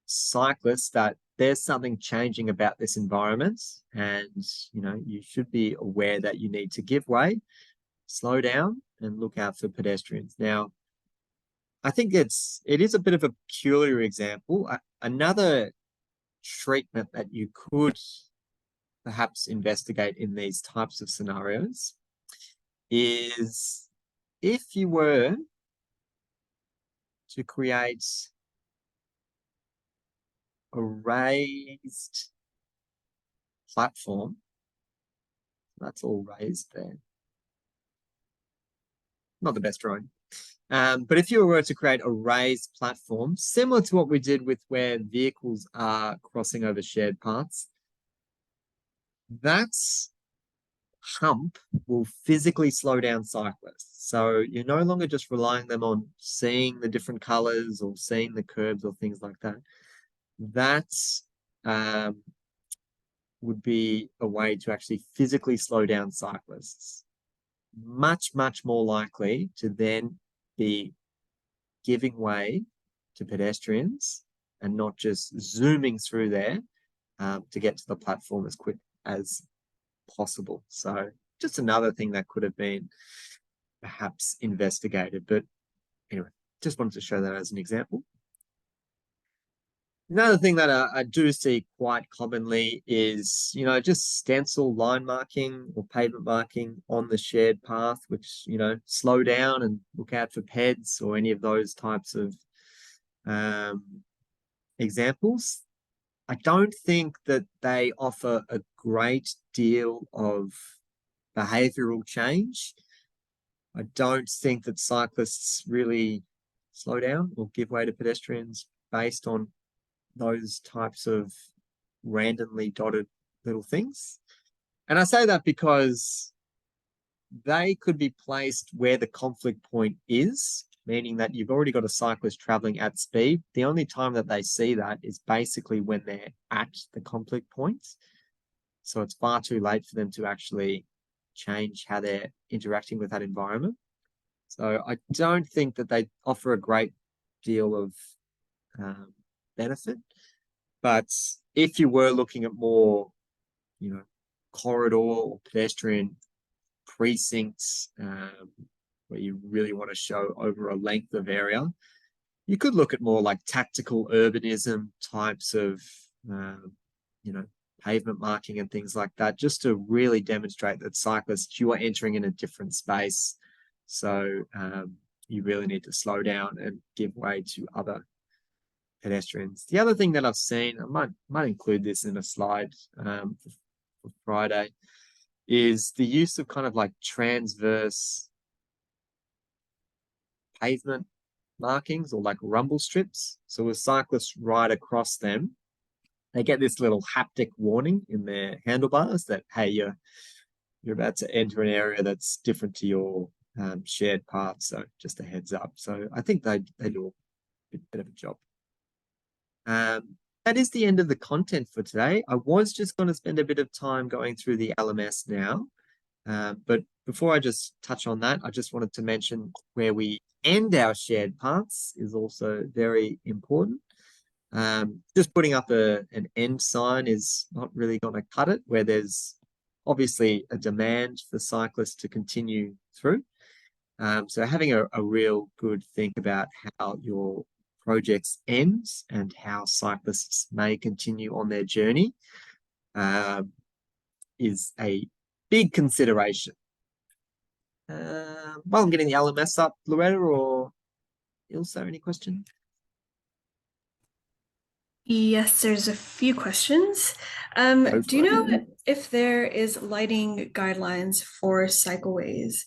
cyclists that there's something changing about this environment, and you should be aware that you need to give way, slow down, and look out for pedestrians. Now, I think it is a bit of a peculiar example. Another treatment that you could perhaps investigate in these types of scenarios is if you were to create a raised platform. That's all raised there. Not the best drawing. But if you were to create a raised platform, similar to what we did with where vehicles are crossing over shared paths, that's hump will physically slow down cyclists. So you're no longer just relying them on seeing the different colors or seeing the curbs or things like that. That's would be a way to actually physically slow down cyclists. Much, much more likely to then be giving way to pedestrians and not just zooming through there to get to the platform as quick as possible. So just another thing that could have been perhaps investigated. But anyway, just wanted to show that as an example. Another thing that I do see quite commonly is, just stencil line marking or pavement marking on the shared path, which, slow down and look out for peds or any of those types of examples. I don't think that they offer a great deal of behavioral change. I don't think that cyclists really slow down or give way to pedestrians based on those types of randomly dotted little things. And I say that because they could be placed where the conflict point is, meaning that you've already got a cyclist traveling at speed. The only time that they see that is basically when they're at the conflict points. So it's far too late for them to actually change how they're interacting with that environment. So I don't think that they offer a great deal of benefit. But if you were looking at more, corridor or pedestrian precincts where you really want to show over a length of area, you could look at more like tactical urbanism types of, pavement marking and things like that, just to really demonstrate that cyclists, you are entering in a different space. So you really need to slow down and give way to other pedestrians. The other thing that I've seen, I might include this in a slide for Friday, is the use of kind of like transverse pavement markings or like rumble strips. So as cyclists ride across them, they get this little haptic warning in their handlebars that, hey, you're about to enter an area that's different to your shared path. So just a heads up. So I think they do a bit of a job. That is the end of the content for today. I was just going to spend a bit of time going through the LMS now. But before I just touch on that, I just wanted to mention where we end our shared paths is also very important. Just putting up an end sign is not really going to cut it, where there's obviously a demand for cyclists to continue through. So having a real good think about how your projects ends and how cyclists may continue on their journey is a big consideration. While I'm getting the LMS up, Loretta or Ilse, any question? Yes, there's a few questions. Do you know if there is lighting guidelines for cycleways?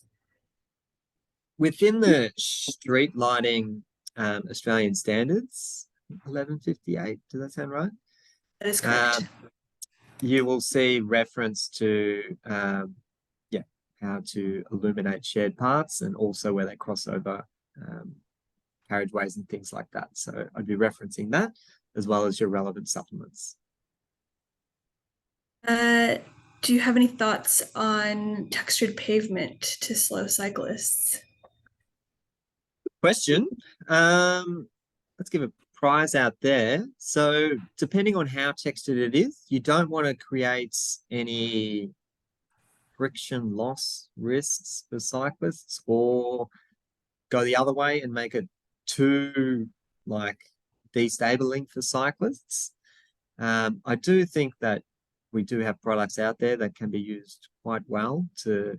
Within the street lighting Australian standards, 1158, does that sound right? That is correct. You will see reference to how to illuminate shared paths and also where they cross over carriageways and things like that. So I'd be referencing that as well as your relevant supplements. Do you have any thoughts on textured pavement to slow cyclists? Question. Let's give a prize out there. So depending on how textured it is, you don't want to create any friction loss risks for cyclists or go the other way and make it too destabilizing for cyclists. I do think that we do have products out there that can be used quite well to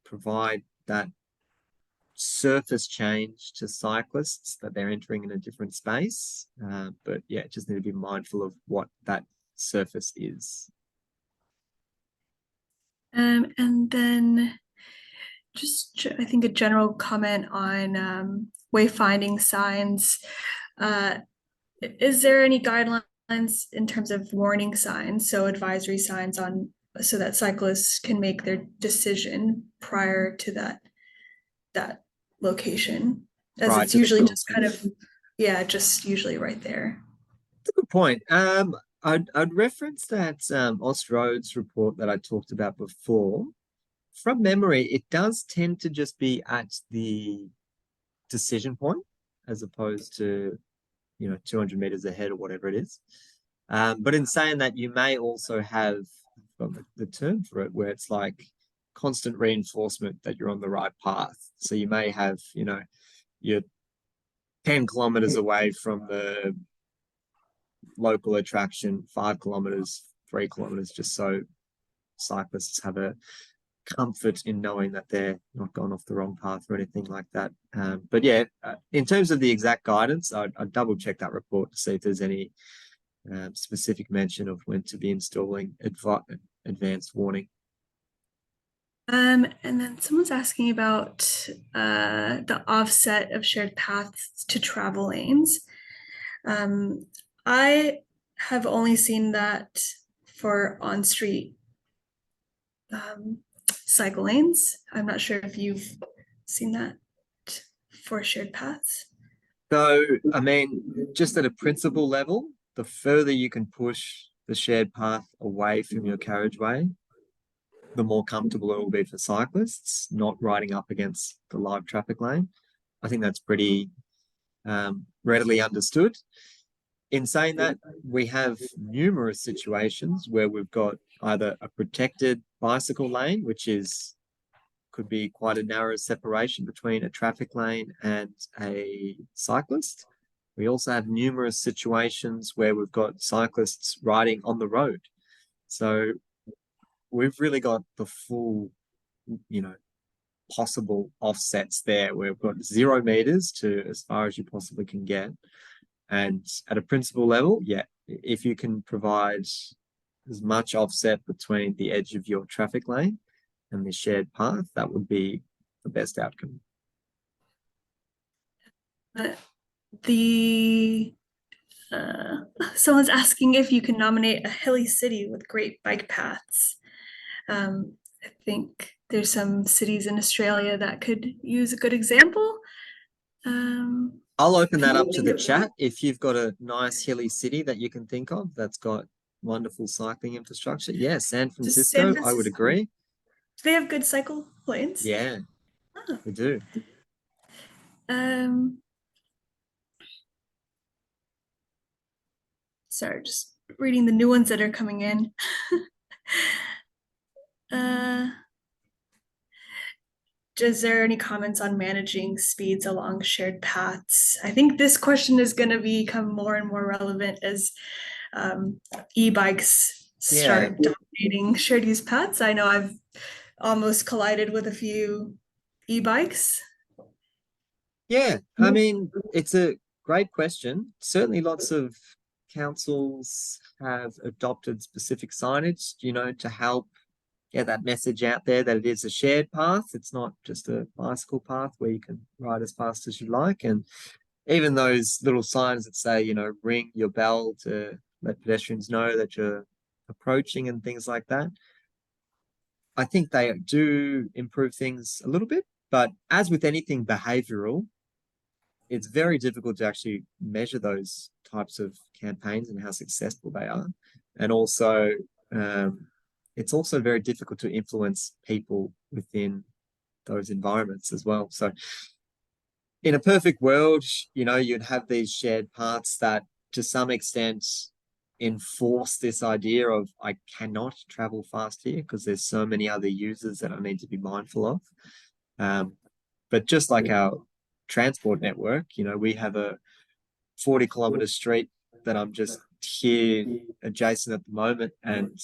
provide that surface change to cyclists that they're entering in a different space. But yeah, just need to be mindful of what that surface is. And then just I think a general comment on wayfinding signs. Is there any guidelines in terms of warning signs, so advisory signs on so that cyclists can make their decision prior to that location? As Prior it's to the usually just kind of crossing. just usually right there. That's a good point. I'd reference that Austroads report that I talked about before. From memory, it does tend to just be at the decision point as opposed to 200 meters ahead or whatever it is. But in saying that, you may also have the term for it where it's like constant reinforcement that you're on the right path. So you may have, you're 10 kilometers away from the local attraction, 5 kilometers, 3 kilometers, just so cyclists have a comfort in knowing that they're not gone off the wrong path or anything like that. But yeah, in terms of the exact guidance, I'd double check that report to see if there's any specific mention of when to be installing advanced warning. And then someone's asking about the offset of shared paths to travel lanes. I have only seen that for on-street cycle lanes. I'm not sure if you've seen that for shared paths. So, I mean, just at a principle level, the further you can push the shared path away from your carriageway, the more comfortable it will be for cyclists not riding up against the live traffic lane. I think that's pretty readily understood. In saying that, we have numerous situations where we've got either a protected bicycle lane, which could be quite a narrow separation between a traffic lane and a cyclist. We also have numerous situations where we've got cyclists riding on the road. So we've really got the full, possible offsets there. We've got 0 meters to as far as you possibly can get. And at a principal level, yeah, if you can provide as much offset between the edge of your traffic lane and the shared path, that would be the best outcome. Someone's asking if you can nominate a hilly city with great bike paths. I think there's some cities in Australia that could use a good example. I'll open that up to the chat. If you've got a nice hilly city that you can think of that's got wonderful cycling infrastructure, yeah, San Francisco, I would agree. Do they have good cycle lanes? Yeah, they do. Sorry, just reading the new ones that are coming in. Is there any comments on managing speeds along shared paths? I think this question is going to become more and more relevant as e-bikes start dominating shared use paths. I know I've almost collided with a few e-bikes. Yeah, I mean, it's a great question. Certainly lots of councils have adopted specific signage, to help get that message out there that it is a shared path. It's not just a bicycle path where you can ride as fast as you like. And even those little signs that say, ring your bell to let pedestrians know that you're approaching and things like that. I think they do improve things a little bit, but as with anything behavioral, it's very difficult to actually measure those types of campaigns and how successful they are. And also, it's also very difficult to influence people within those environments as well. So in a perfect world, you'd have these shared paths that to some extent enforce this idea of I cannot travel fast here because there's so many other users that I need to be mindful of. But just like our transport network, we have a 40-kilometer street that I'm just here adjacent at the moment, and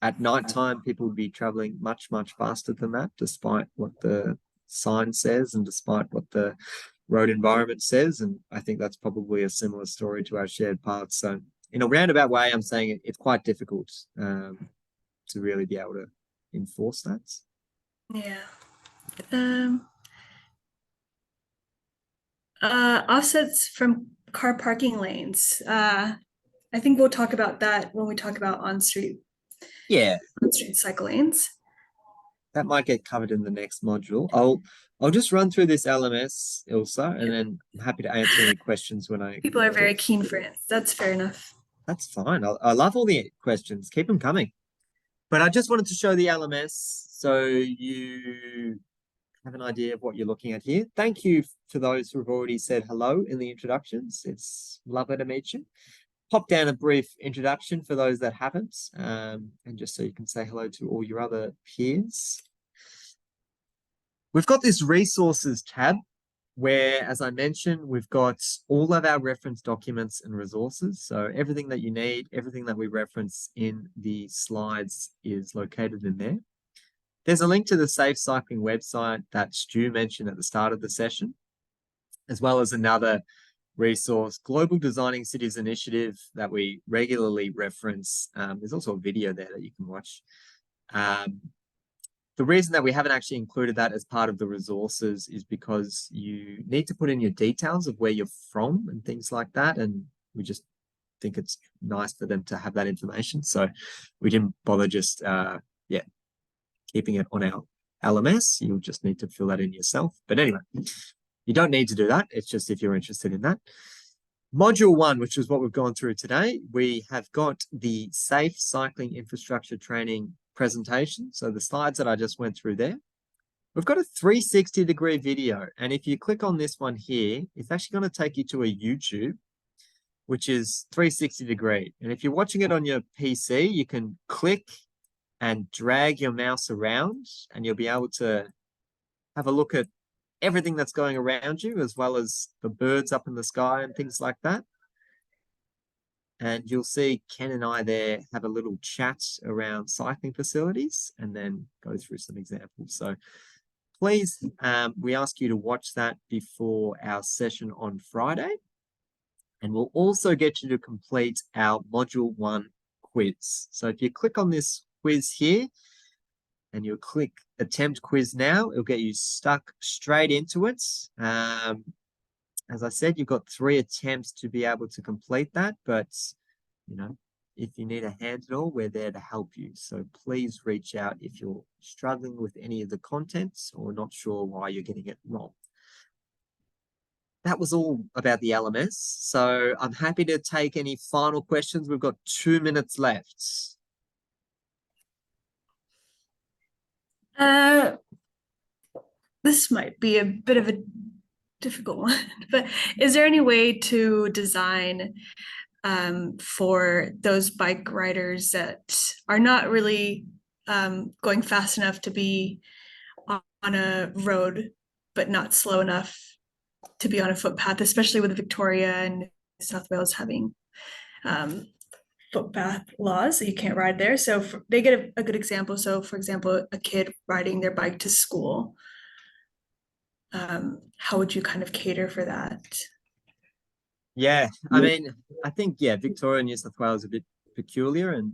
at night time people would be traveling much faster than that, despite what the sign says and despite what the road environment says. And I think that's probably a similar story to our shared paths. So in a roundabout way, I'm saying it's quite difficult to really be able to enforce that. Yeah. Um, offsets from car parking lanes. I think we'll talk about that when we talk about on-street Yeah, cycle lanes. that might get covered in the next module. I'll just run through this LMS, Ilsa, and then I'm happy to answer any questions when I. People are very keen for it. That's fair enough. That's fine. I love all the questions. Keep them coming. But I just wanted to show the LMS so you have an idea of what you're looking at here. Thank you to those who have already said hello in the introductions. It's lovely to meet you. Pop down a brief introduction for those that haven't, and just so you can say hello to all your other peers. We've got this resources tab where, as I mentioned, we've got all of our reference documents and resources. So everything that you need, everything that we reference in the slides is located in there. There's a link to the Safe Cycling website that Stu mentioned at the start of the session, as well as another resource, Global Designing Cities Initiative, that we regularly reference. There's also a video there that you can watch. The reason that we haven't actually included that as part of the resources is because you need to put in your details of where you're from and things like that. And we just think it's nice for them to have that information. So we didn't bother just, keeping it on our LMS. You'll just need to fill that in yourself. But anyway, you don't need to do that. It's just if you're interested in that. Module 1, which is what we've gone through today, we have got the Safe Cycling Infrastructure Training presentation. So the slides that I just went through there. We've got a 360-degree video. And if you click on this one here, it's actually going to take you to a YouTube, which is 360-degree. And if you're watching it on your PC, you can click and drag your mouse around, and you'll be able to have a look at everything that's going around you, as well as the birds up in the sky and things like that. And you'll see Ken and I there have a little chat around cycling facilities and then go through some examples. So please, we ask you to watch that before our session on Friday. And we'll also get you to complete our Module 1 quiz. So if you click on this quiz here and you'll click Attempt Quiz Now, it'll get you stuck straight into it. As I said, you've got 3 attempts to be able to complete that, but if you need a hand at all, we're there to help you. So please reach out if you're struggling with any of the contents or not sure why you're getting it wrong. That was all about the LMS. So I'm happy to take any final questions. We've got 2 minutes left. This might be a bit of a difficult one, but is there any way to design for those bike riders that are not really going fast enough to be on a road, but not slow enough to be on a footpath, especially with Victoria and South Wales having footpath laws that you can't ride there. So they get a good example. So for example, a kid riding their bike to school, how would you kind of cater for that? Yeah, I mean, I think, Victoria and New South Wales are a bit peculiar, and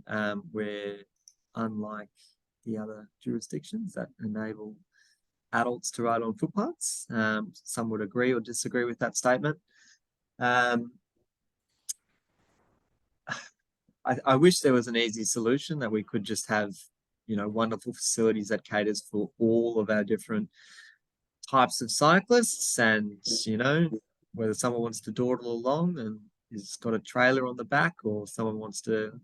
we're unlike the other jurisdictions that enable adults to ride on footpaths. Some would agree or disagree with that statement. I wish there was an easy solution that we could just have, wonderful facilities that caters for all of our different types of cyclists, and, whether someone wants to dawdle along and has got a trailer on the back, or someone wants to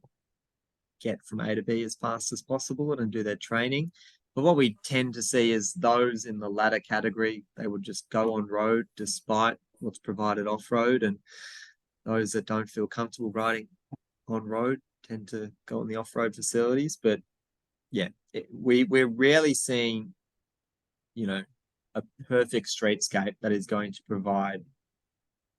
get from A to B as fast as possible and do their training. But what we tend to see is those in the latter category, they would just go on road despite what's provided off-road, and those that don't feel comfortable riding on road tend to go on the off-road facilities. But we're rarely seeing, a perfect streetscape that is going to provide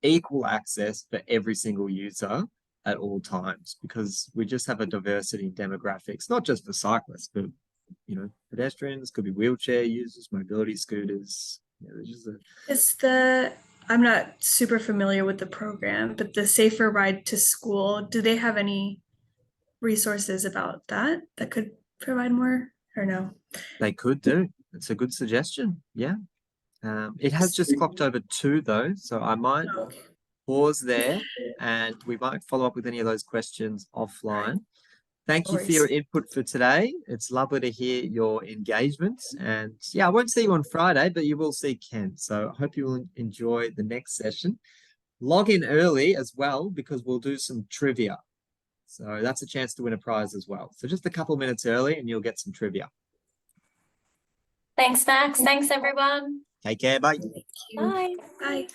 equal access for every single user at all times, because we just have a diversity in demographics, not just for cyclists, but pedestrians, could be wheelchair users, mobility scooters. I'm not super familiar with the program, but the Safer Ride to School, do they have any resources about that could provide more, or no? They could do. it's a good suggestion. Yeah. It has just clocked over 2 though, so I might Okay. pause there and we might follow up with any of those questions offline. Thank you for your worries. input for today. It's lovely to hear your engagement. And yeah, I won't see you on Friday, but you will see Ken. So I hope you will enjoy the next session. Log in early as well because we'll do some trivia. So that's a chance to win a prize as well. So just a couple minutes early and you'll get some trivia. Thanks, Max. Thanks, everyone. Take care. Bye. Thank you. Bye. Bye.